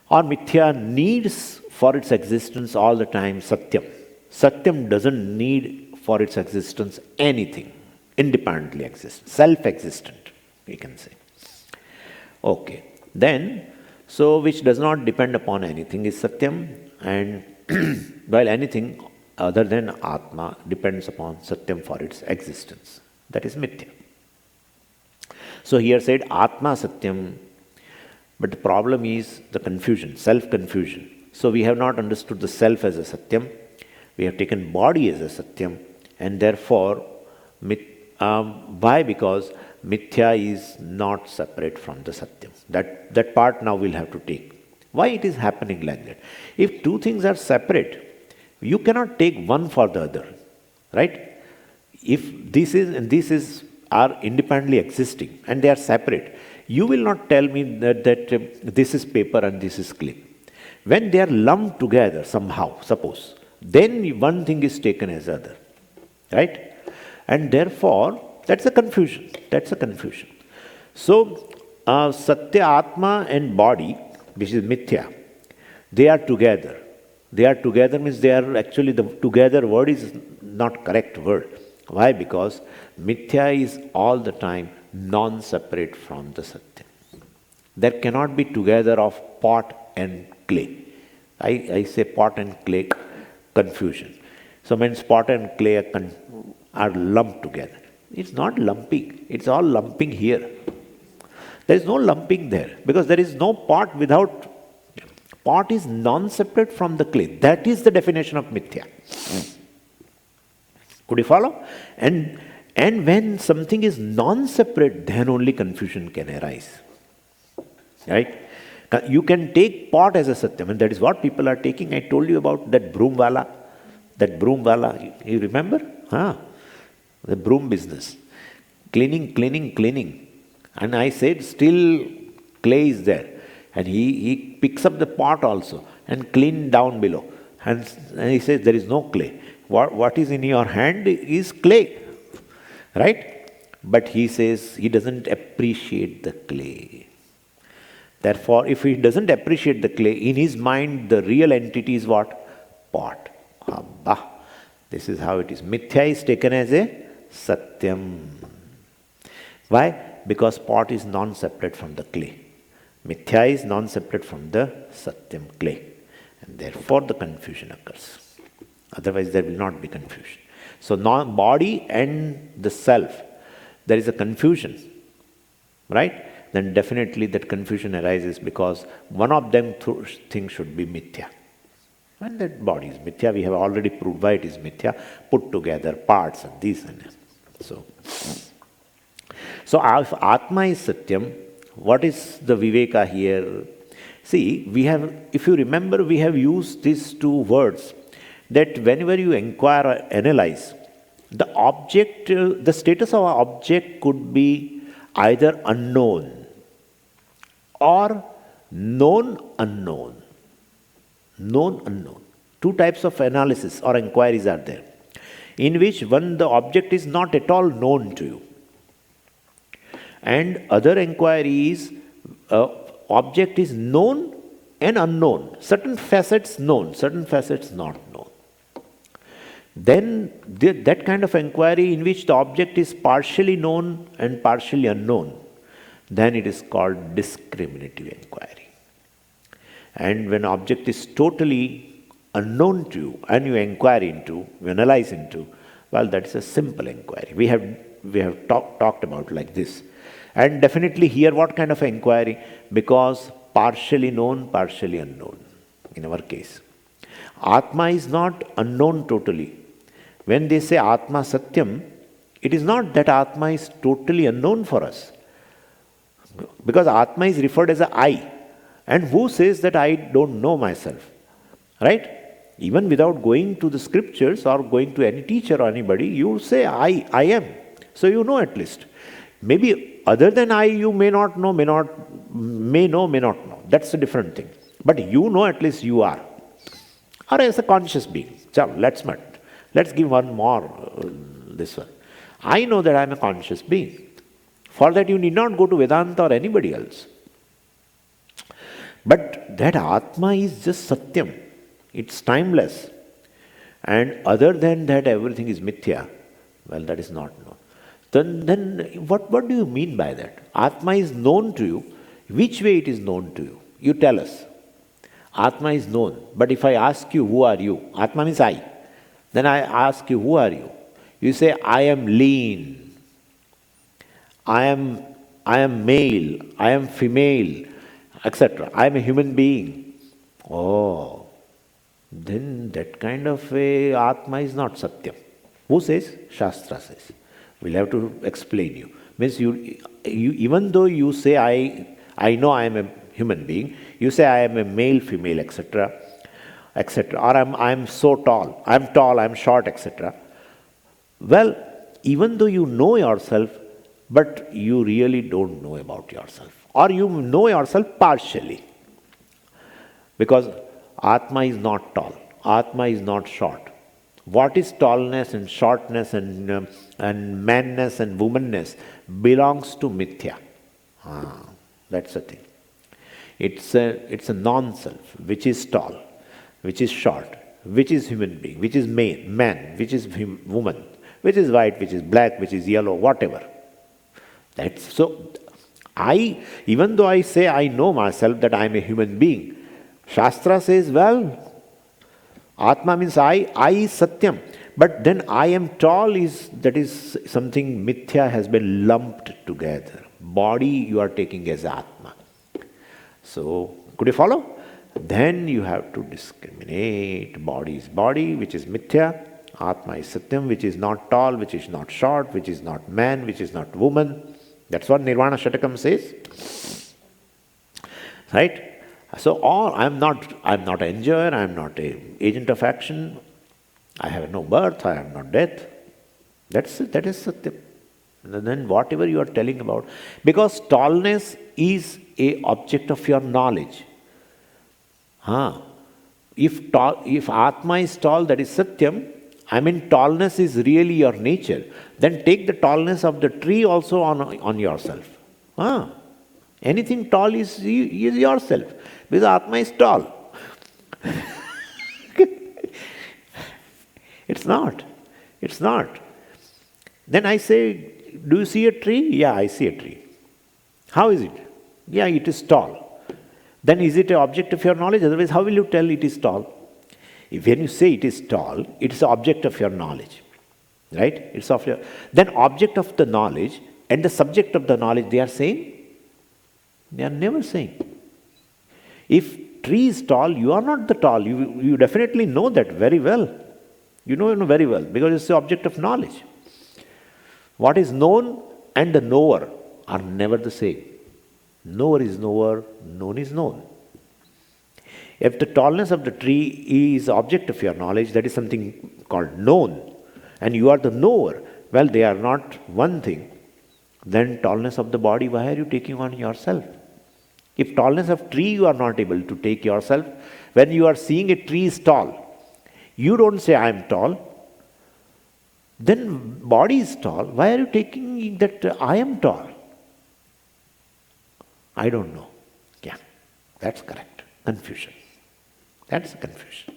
[SPEAKER 1] Or Mithya needs for its existence all the time Satyam. Satyam doesn't need for its existence anything. Independently exists. Self-existent, we can say. Okay. Then, so which does not depend upon anything is Satyam, and while anything other than Atma depends upon Satyam for its existence. That is Mithya. So here said Atma Satyam, but the problem is the confusion, self-confusion. So we have not understood the self as a Satyam. We have taken body as a Satyam, and therefore, why? Because Mithya is not separate from the Satyam. That part now we'll have to take. Why it is happening like that? If two things are separate, you cannot take one for the other, right? If this is and this are independently existing and they are separate, you will not tell me that this is paper and this is clay. When they are lumped together somehow, suppose, then one thing is taken as other, right? And therefore, that's a confusion. That's a confusion. So, Satya, Atma and body, which is Mithya, they are together. They are together means they are actually, the together word is not correct word. Why? Because Mithya is all the time non-separate from the Satya. There cannot be together of pot and clay. I say pot and clay, confusion. So means pot and clay are lumped together. It's not lumping. It's all lumping here. There is no lumping there because there is no pot without. Pot is non-separate from the clay. That is the definition of Mithya. Could you follow? And when something is non-separate, then only confusion can arise. Right? You can take pot as a Satyam, and that is what people are taking. I told you about that broomwala. That broomwala, you remember? The broom business. Cleaning. And I said, still clay is there. And he picks up the pot also and clean down below. And he says, there is no clay. What is in your hand is clay. Right? But he says he doesn't appreciate the clay. Therefore, if he doesn't appreciate the clay, in his mind, the real entity is what? Pot. This is how it is. Mithya is taken as a Satyam. Why? Because pot is non-separate from the clay. Mithya is non-separate from the Satyam clay. And therefore the confusion occurs. Otherwise there will not be confusion. So body and the self, there is a confusion. Right? Then definitely that confusion arises because one of them things should be Mithya. And that body is Mithya. We have already proved why it is Mithya. Put together parts and these and that. So if Atma is Satyam, what is the Viveka here? See, if you remember, we have used these two words that whenever you inquire or analyze, the object, the status of an object could be either unknown or known, unknown. Known, unknown. Two types of analysis or inquiries are there, in which one, the object is not at all known to you. And other inquiry is, object is known and unknown. Certain facets known, certain facets not known. Then that kind of inquiry in which the object is partially known and partially unknown, then it is called discriminative inquiry. And when object is totally unknown to you and you inquire into, you analyze into, well, that is a simple inquiry. We have talked about like this. And definitely here what kind of inquiry? Because partially known, partially unknown in our case. Atma is not unknown totally. When they say Atma Satyam, it is not that Atma is totally unknown for us. Because Atma is referred as a I. And who says that I don't know myself? Right? Even without going to the scriptures or going to any teacher or anybody, you say I am. So you know at least. Maybe other than I, you may not know, may know. That's a different thing. But you know at least you are. Or as a conscious being. So let's give one more, this one. I know that I am a conscious being. For that you need not go to Vedanta or anybody else. But that Atma is just Satyam. It's timeless. And other than that everything is Mithya. Well, that is not known. Then what do you mean by that? Atma is known to you. Which way it is known to you? You tell us. Atma is known. But if I ask you, who are you? Atma means I. Then I ask you, who are you? You say, I am lean. I am male. I am female, etc. I am a human being. Oh, then that kind of a Atma is not Satyam. Who says? Shastra says. We'll have to explain you. Means you even though you say I know I am a human being, you say I am a male, female, etc., etc. Or I am so tall. I am tall, I am short, etc. Well, even though you know yourself, but you really don't know about yourself. Or you know yourself partially. Because Atma is not tall. Atma is not short. What is tallness and shortness and manness and womanness belongs to Mithya. That's the thing. It's a non-self, which is tall, which is short, which is human being, which is man, which is woman, which is white, which is black, which is yellow, whatever. That's so. Even though I say I know myself that I am a human being, Shastra says, well, Atma means I is Satyam. But then I am tall that is something Mithya has been lumped together. Body you are taking as Atma. So, could you follow? Then you have to discriminate. Body is body, which is Mithya. Atma is Satyam, which is not tall, which is not short, which is not man, which is not woman. That's what Nirvana Shatakam says. Right? So I'm not an enjoyer, I'm not an agent of action, I have no birth, I have no death. That is Satyam. And then whatever you are telling about, because tallness is a object of your knowledge. If Atma is tall, that is Satyam, I mean tallness is really your nature. Then take the tallness of the tree also on yourself. Anything tall is yourself. Because Atma is tall. It's not. Then I say, do you see a tree? Yeah, I see a tree. How is it? Yeah, it is tall. Then is it an object of your knowledge? Otherwise, how will you tell it is tall? When you say it is tall, it is an object of your knowledge. Right? Then object of the knowledge and the subject of the knowledge, they are saying? They are never saying. If tree is tall, you are not the tall. You definitely know that very well. You know very well because it's the object of knowledge. What is known and the knower are never the same. Knower is knower, known is known. If the tallness of the tree is object of your knowledge, that is something called known, and you are the knower, well, they are not one thing. Then tallness of the body, why are you taking on yourself? If tallness of tree you are not able to take yourself, when you are seeing a tree is tall, you don't say I am tall, then body is tall. Why are you taking that I am tall? I don't know. Yeah, that's correct. Confusion. That's confusion.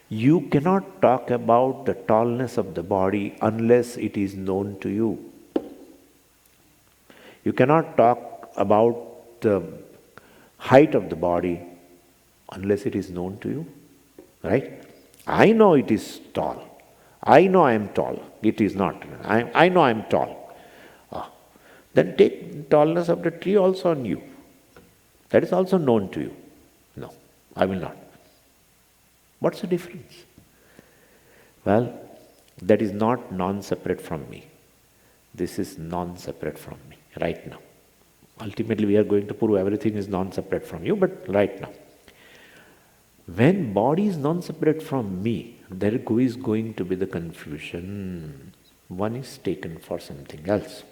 [SPEAKER 1] You cannot talk about the tallness of the body unless it is known to you. You cannot talk about the height of the body unless it is known to you. Right? I know it is tall. I know I am tall. It is not. I know I am tall. Then take tallness of the tree also on you. That is also known to you. No, I will not. What's the difference? Well, that is not non-separate from me. This is non-separate from me right now. Ultimately, we are going to prove everything is non-separate from you, but right now. When body is non-separate from me, there is going to be the confusion. One is taken for something else.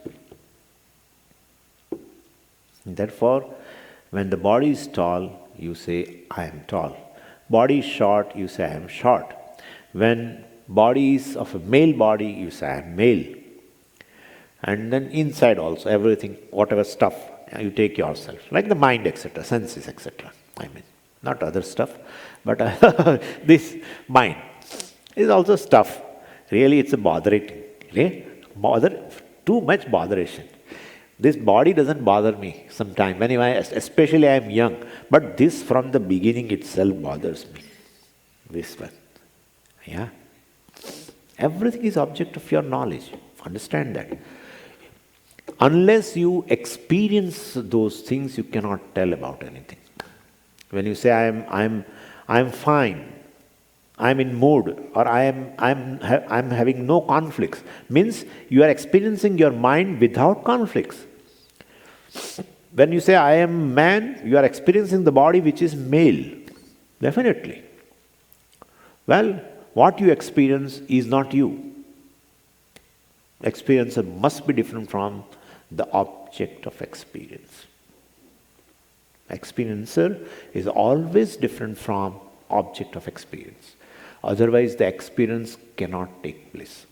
[SPEAKER 1] Therefore, when the body is tall, you say, I am tall. Body is short, you say, I am short. When body is of a male body, you say, I am male. And then inside also, everything, whatever stuff, you take yourself. Like the mind, etc., senses, etc. I mean, not other stuff, but this mind is also stuff. Really, it's a botherating. Really? Too much botheration. This body doesn't bother me sometimes, especially I am young. But this from the beginning itself bothers me. This one. Yeah. Everything is object of your knowledge. Understand that. Unless you experience those things, you cannot tell about anything. When you say I'm fine, I'm in mood, or I'm having no conflicts, means you are experiencing your mind without conflicts. When you say I am man, you are experiencing the body which is male. Definitely. Well, what you experience is not you. Experiencer must be different from the object of experience. Experiencer is always different from object of experience. Otherwise, the experience cannot take place.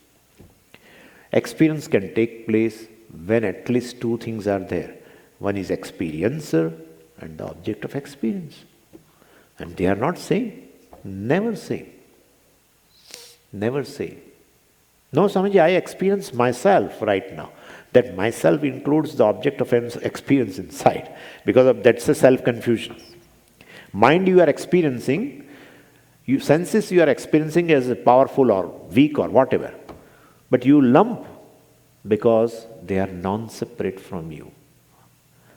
[SPEAKER 1] Experience can take place when at least two things are there. One is experiencer and the object of experience. And they are not same. Never same. Never same. No, Swamiji, I experience myself right now. That myself includes the object of experience inside. Because of that's a self-confusion. Mind you are experiencing, senses you are experiencing as powerful or weak or whatever. But you lump because they are non-separate from you.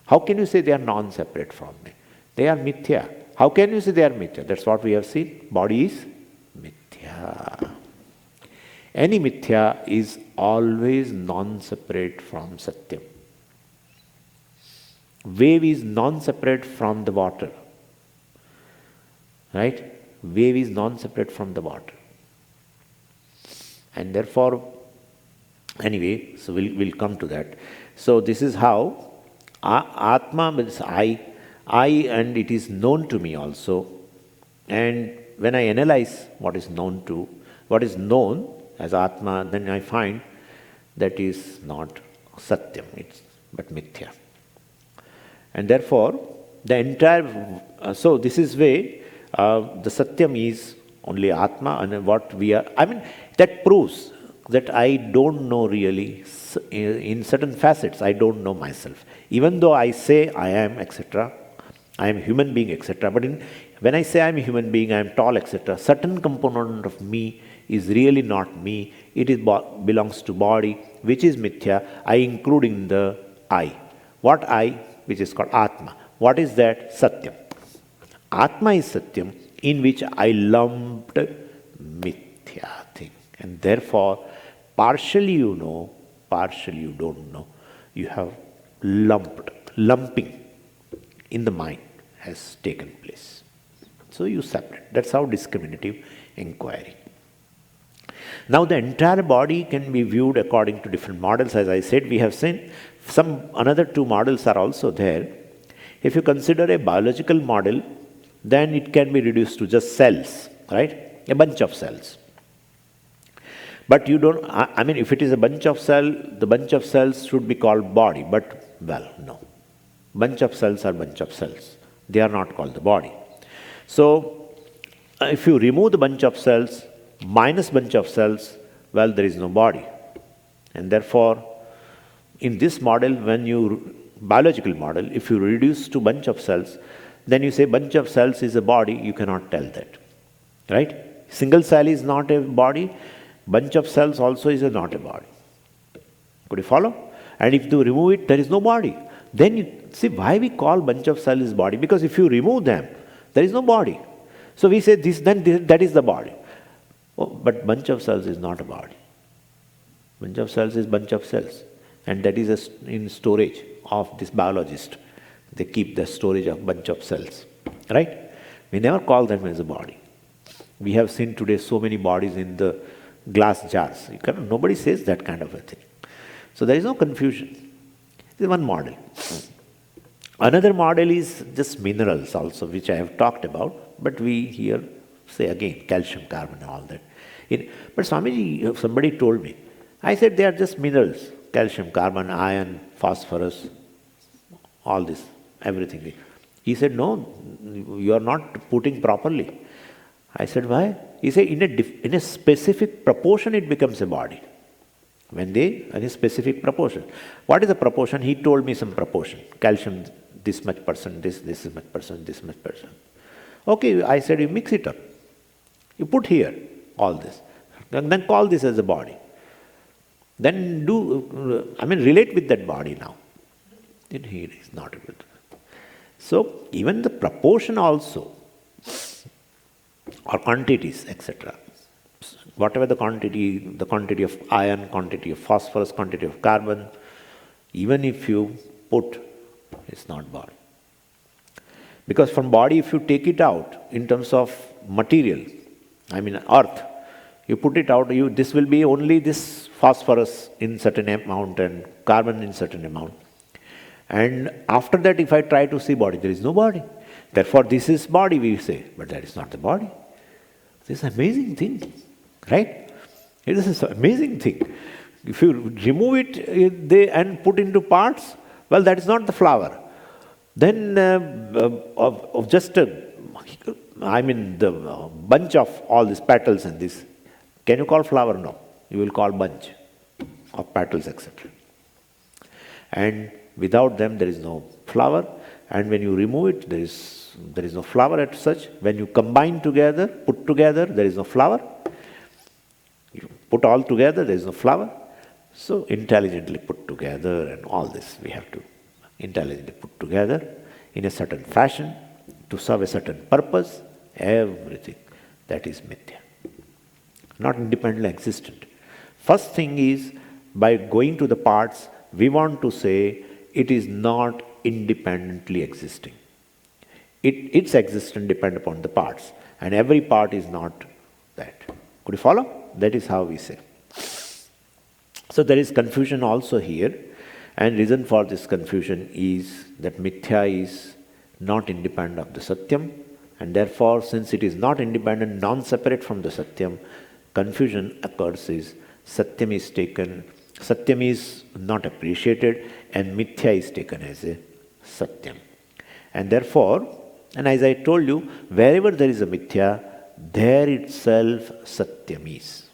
[SPEAKER 1] How can you say they are non-separate from me? They are mithya. How can you say they are mithya? That's what we have seen. Body is mithya. Any mithya is always non-separate from Satyam. Wave is non-separate from the water. Right? Wave is non-separate from the water. And therefore, anyway, so we'll come to that. So this is how Atma means I and it is known to me also. And when I analyze what is known as Atma, then I find that is not Satyam, but Mithya. And therefore, the entire, so this is way, the Satyam is only Atma, and what we are, that proves that I don't know really, in certain facets, I don't know myself. Even though I say I am, etc., I am human being, etc., but when I say I am a human being, I am tall, etc., certain component of me is really not me. It belongs to body, which is mithya. I include in the I. What I? Which is called Atma. What is that? Satyam. Atma is Satyam, in which I lumped mithya thing. And therefore, partially you know, partially you don't know. You have lumping in the mind has taken place. So you separate. That's how discriminative inquiry. Now the entire body can be viewed according to different models. As I said, we have seen another two models are also there. If you consider a biological model, then it can be reduced to just cells, right? A bunch of cells. But you don't, I mean, if it is a bunch of cells, the bunch of cells should be called body. But, well, no. Bunch of cells are bunch of cells. They are not called the body. So, if you remove the bunch of cells, minus bunch of cells, well, there is no body. And therefore, in this model, biological model, if you reduce to bunch of cells, then you say bunch of cells is a body, you cannot tell that. Right? Single cell is not a body, bunch of cells also is not a body. Could you follow? And if you remove it, there is no body. Then you see why we call bunch of cells is body, because if you remove them, there is no body. So we say that is the body. Oh, but bunch of cells is not a body. Bunch of cells is bunch of cells. And that is in storage of this biologist. They keep the storage of bunch of cells. Right? We never call them as a body. We have seen today so many bodies in the glass jars. Nobody says that kind of a thing. So there is no confusion. This is one model. Another model is just minerals also, which I have talked about. But we here say again, calcium, carbon, and all that. But Swamiji, somebody told me, I said they are just minerals. Calcium, carbon, iron, phosphorus, all this, everything. He said, no, you are not putting properly. I said, why? He said, in a specific proportion it becomes a body. In a specific proportion. What is the proportion? He told me some proportion. Calcium, this much percent, this much percent, this much percent. Okay, I said, you mix it up. You put here all this. Then call this as a body. Then relate with that body now. Here is not able to. So, even the proportion also, or quantities, etc. Whatever the quantity of iron, quantity of phosphorus, quantity of carbon, even if you put, it's not body. Because from body, if you take it out in terms of material, earth, you put it out, this will be only this phosphorus in certain amount and carbon in certain amount. And after that, if I try to see body, there is no body. Therefore, this is body, we say, but that is not the body. This is an amazing thing, right? It is an amazing thing. If you remove it and put into parts, well, that is not the flower. Then of just the bunch of all these petals and this, can you call flower? No. You will call bunch of petals, etc. And without them, there is no flower. And when you remove it, there is no flower as such. When you combine together, put together, there is no flower. You put all together, there is no flower. So intelligently put together and all this we have to intelligently put together in a certain fashion to serve a certain purpose, everything. That is mithya. Not independently existent. First thing is, by going to the parts, we want to say it is not independently existing. Its existence depends upon the parts, and every part is not that. Could you follow? That is how we say. So there is confusion also here, and reason for this confusion is that mithya is not independent of the satyam, and therefore, since it is not independent, non-separate from the satyam, confusion occurs is satyam is not appreciated, and mithya is taken as a satyam. And therefore, and as I told you, wherever there is a mithya, there itself satyam is.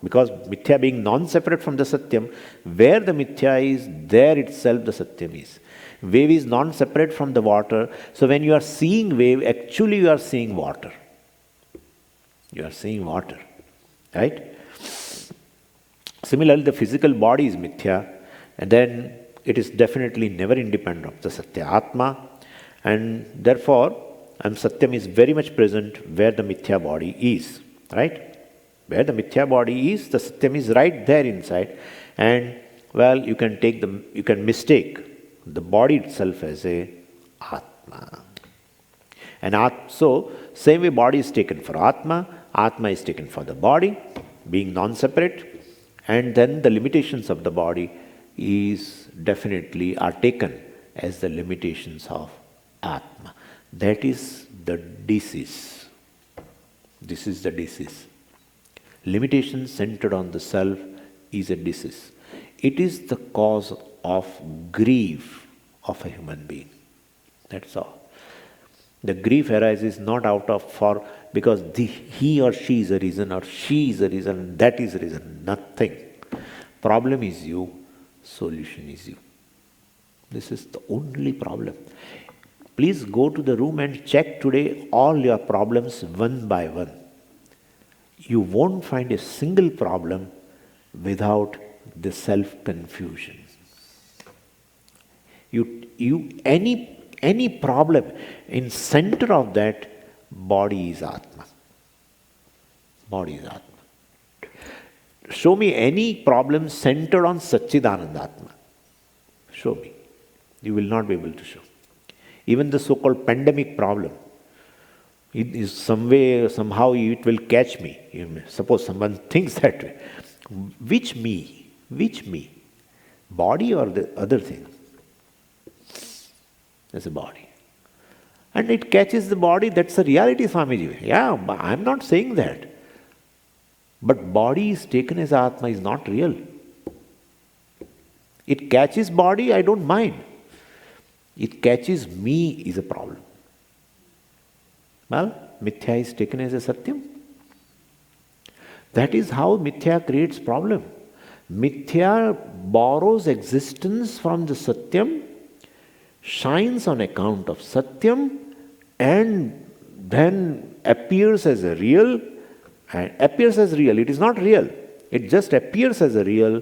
[SPEAKER 1] Because mithya being non-separate from the satyam, where the mithya is, there itself the satyam is. Wave is non-separate from the water, so when you are seeing wave, actually you are seeing water. You are seeing water, right? Similarly, the physical body is mithya, and then it is definitely never independent of the Satya Atma, and therefore, Satyam is very much present where the mithya body is, right? Where the mithya body is, the Satyam is right there inside, and well, you can mistake the body itself as a Atma. And so, same way body is taken for Atma, Atma is taken for the body, being non-separate, and then the limitations of the body are taken as the limitations of Atma. That is the disease. This is the disease. Limitation centered on the self is a disease. It is the cause of grief of a human being. That's all. The grief arises not out of because he or she is a reason, or she is a reason, that is a reason. Nothing. Problem is you, solution is you. This is the only problem. Please go to the room and check today all your problems one by one. You won't find a single problem without the self-confusion. Any problem, in center of that, body is Atma. Body is Atma. Show me any problem centered on Satchidananda Atma. Show me. You will not be able to show. Even the so-called pandemic problem, it is somehow it will catch me. Suppose someone thinks that way. Which me? Which me? Body or the other thing? There's a body. And it catches the body, that's a reality, Swamiji. Yeah, I'm not saying that. But body is taken as Atma is not real. It catches body, I don't mind. It catches me is a problem. Well, Mithya is taken as a Satyam. That is how Mithya creates problem. Mithya borrows existence from the Satyam, shines on account of Satyam, and then appears as a real, and appears as real. It is not real. It just appears as a real,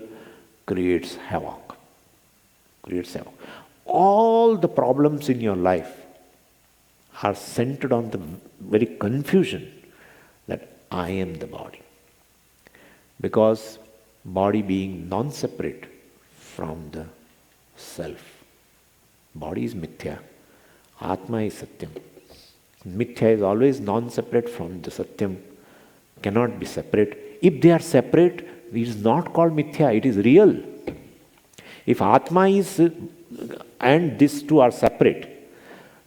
[SPEAKER 1] creates havoc. Creates havoc. All the problems in your life are centered on the very confusion that I am the body. Because body being non-separate from the self. Body is Mithya. Atma is Satyam. Mithya is always non-separate from the Satyam. Cannot be separate. If they are separate, it is not called Mithya. It is real. If Atma is and these two are separate,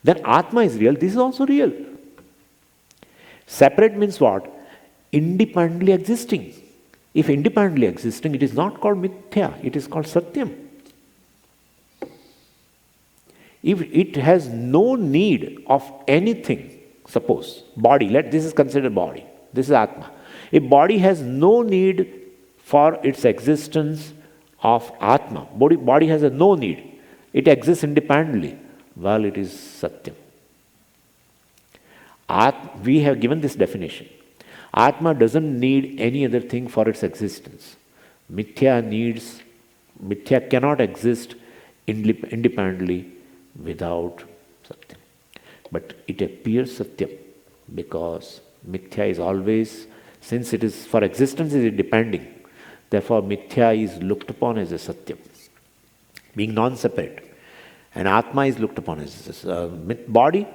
[SPEAKER 1] then Atma is real. This is also real. Separate means what? Independently existing. If independently existing, it is not called Mithya. It is called Satyam. If it has no need of anything, suppose body, this is considered body. This is Atma. If body has no need for its existence of Atma, body has a no need. It exists independently. Well, it is Satyam. We have given this definition. Atma doesn't need any other thing for its existence. Mithya cannot exist independently without Satyam. But it appears Satyam because Mithya is always, since it is for existence, it is depending. Therefore, Mithya is looked upon as a Satyam, being non-separate. And Atma is looked upon as body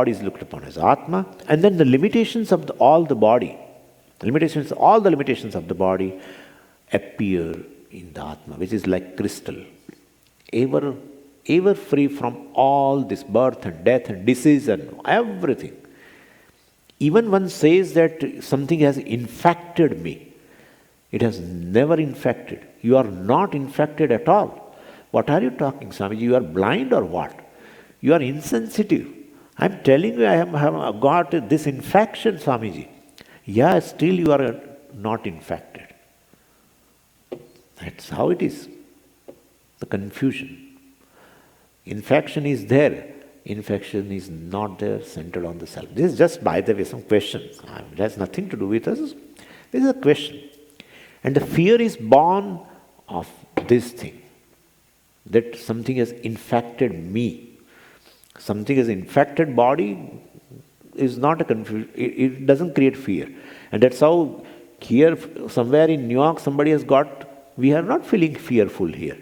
[SPEAKER 1] is looked upon as Atma. And then the limitations of all the limitations of the body appear in the Atma, which is like crystal. Ever free from all this birth and death and disease and everything. Even one says that something has infected me. It has never infected. You are not infected at all. What are you talking, Swamiji? You are blind or what? You are insensitive. I am telling you I have got this infection, Swamiji. Yeah, still you are not infected. That's how it is. The confusion. Infection is there. Infection is not there, centered on the self. This is just, by the way, some questions. It has nothing to do with us. This is a question. And the fear is born of this thing. That something has infected me. Something has infected body is not a confusion. It doesn't create fear. And that's how here, somewhere in New York, somebody has got, we are not feeling fearful here.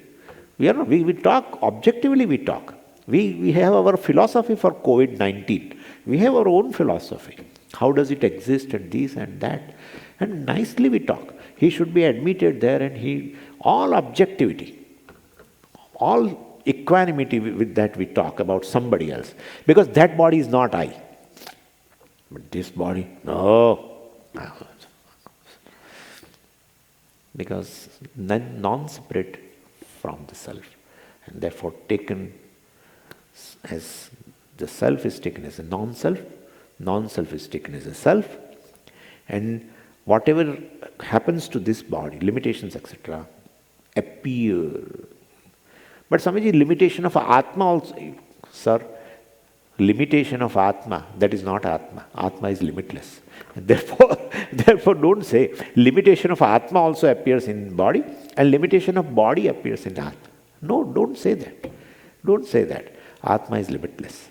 [SPEAKER 1] We are not. We talk, objectively we talk. We have our philosophy for COVID-19. We have our own philosophy. How does it exist and this and that? And nicely we talk. He should be admitted there and all objectivity. All equanimity with that we talk about somebody else. Because that body is not I. But this body, no. Because non-separate from the self. And therefore taken as the self is taken as a non-self, non-self is taken as a self, and whatever happens to this body, limitations, etc., appear. But Swamiji, limitation of Atma also, sir, limitation of Atma, that is not Atma. Atma is limitless. Therefore don't say limitation of Atma also appears in body and limitation of body appears in Atma. No, don't say that. Don't say that. Atma is limitless.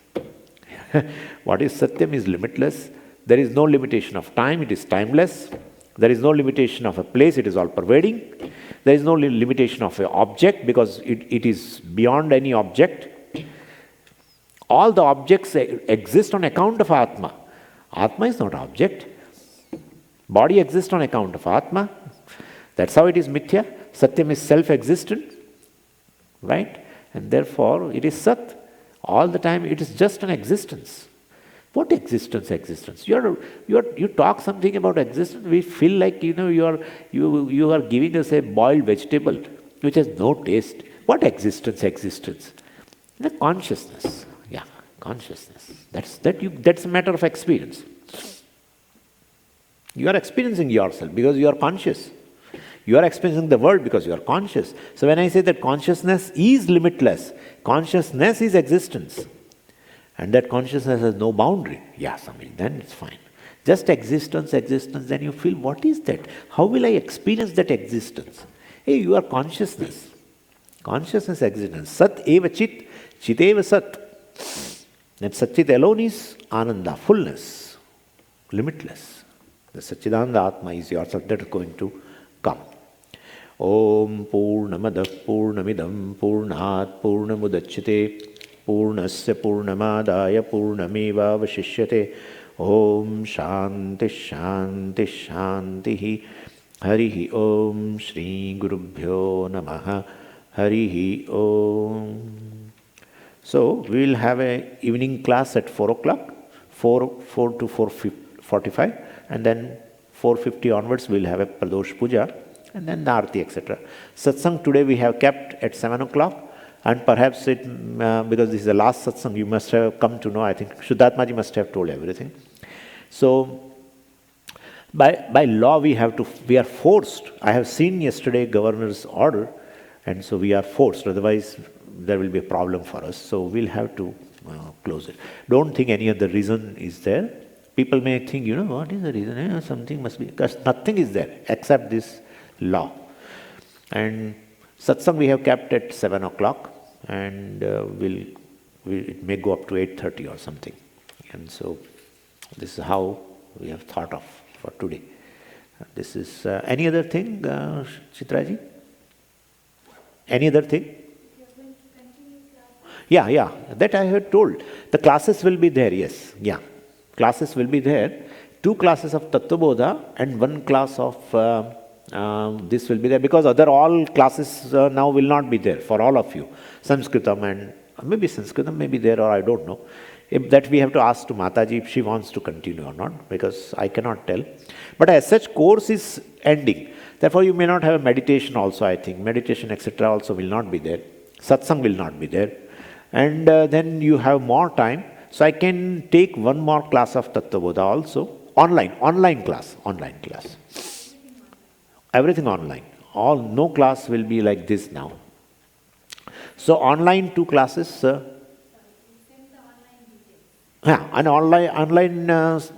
[SPEAKER 1] What is Satyam is limitless. There is no limitation of time, it is timeless. There is no limitation of a place, it is all pervading. There is no limitation of an object because it is beyond any object. All the objects exist on account of Atma. Atma is not object. Body exists on account of Atma. That's how it is mithya. Satyam is self-existent. Right? And therefore it is Sat. All the time it is just an existence. What existence? You talk something about existence, we feel like you are giving us a boiled vegetable which has no taste. What existence? The consciousness. Yeah, consciousness. That's a matter of experience. You are experiencing yourself because you are conscious. You are experiencing the world because you are conscious. So when I say that consciousness is limitless, consciousness is existence. And that consciousness has no boundary. Yeah, Swami, then it's fine. Just existence, then you feel, what is that? How will I experience that existence? Hey, you are consciousness. Consciousness, existence. Sat eva chit, chit eva sat. And Satchit alone is Ananda, fullness, limitless. The Satchidananda Atma is yourself that is going to come. Om Purnamada Purnamidam Purnat Purnamudachyate Purnasya Purnamadaya Purnameva Vashishyate. Om Shanti Shanti Shanti. Harihi Om Shri Gurubhyo Namaha. Harihi Om. So we will have an evening class at 4 o'clock, 4 to 4:45, and then 4:50 onwards we will have a Pradosh Puja, and then the Aarti, etc. Satsang today we have kept at 7 o'clock, and perhaps because this is the last satsang, you must have come to know, I think Shuddhatmaji must have told everything. So by law we are forced. I have seen yesterday governor's order, and so we are forced, otherwise there will be a problem for us. So we'll have to close it. Don't think any other reason is there. People may think, what is the reason? Something must be, because nothing is there except this law. And satsang we have kept at 7 o'clock, and it may go up to 8:30 or something. And so this is how we have thought of for today. This is any other thing, Chitraji? Any other thing? Yeah, that I had told. The classes will be there, yes. Yeah, classes will be there. 2 classes of Tattva Bodha and 1 class of this will be there, because all classes now will not be there for all of you. Sanskritam and maybe Sanskritam may be there, or I don't know. If that we have to ask to Mataji if she wants to continue or not, because I cannot tell. But as such, course is ending. Therefore, you may not have a meditation also, I think. Meditation, etc. also will not be there. Satsang will not be there. And then you have more time. So I can take 1 more class of Tattva Bodha also. Online class. Everything online. No class will be like this now. So online 2 classes. And online,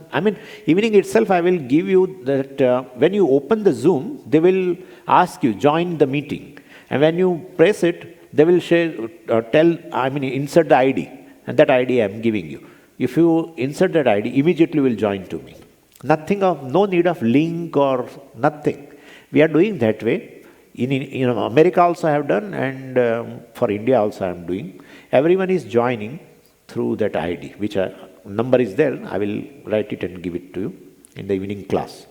[SPEAKER 1] evening itself I will give you that when you open the Zoom, they will ask you, join the meeting. And when you press it, they will insert the ID. And that ID I am giving you. If you insert that ID, immediately will join to me. No need of link or nothing. We are doing that way. In America also I have done, and for India also I am doing. Everyone is joining through that ID, which number is there. I will write it and give it to you in the evening class.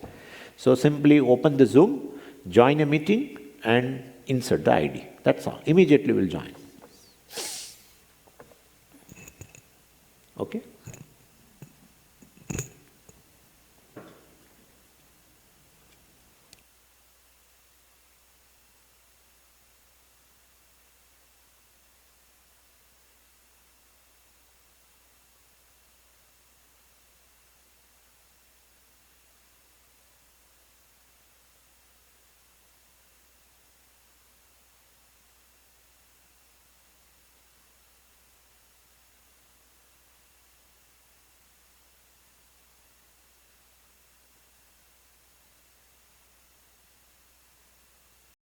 [SPEAKER 1] So simply open the Zoom, join a meeting, and insert the ID. That's all. Immediately will join. Okay?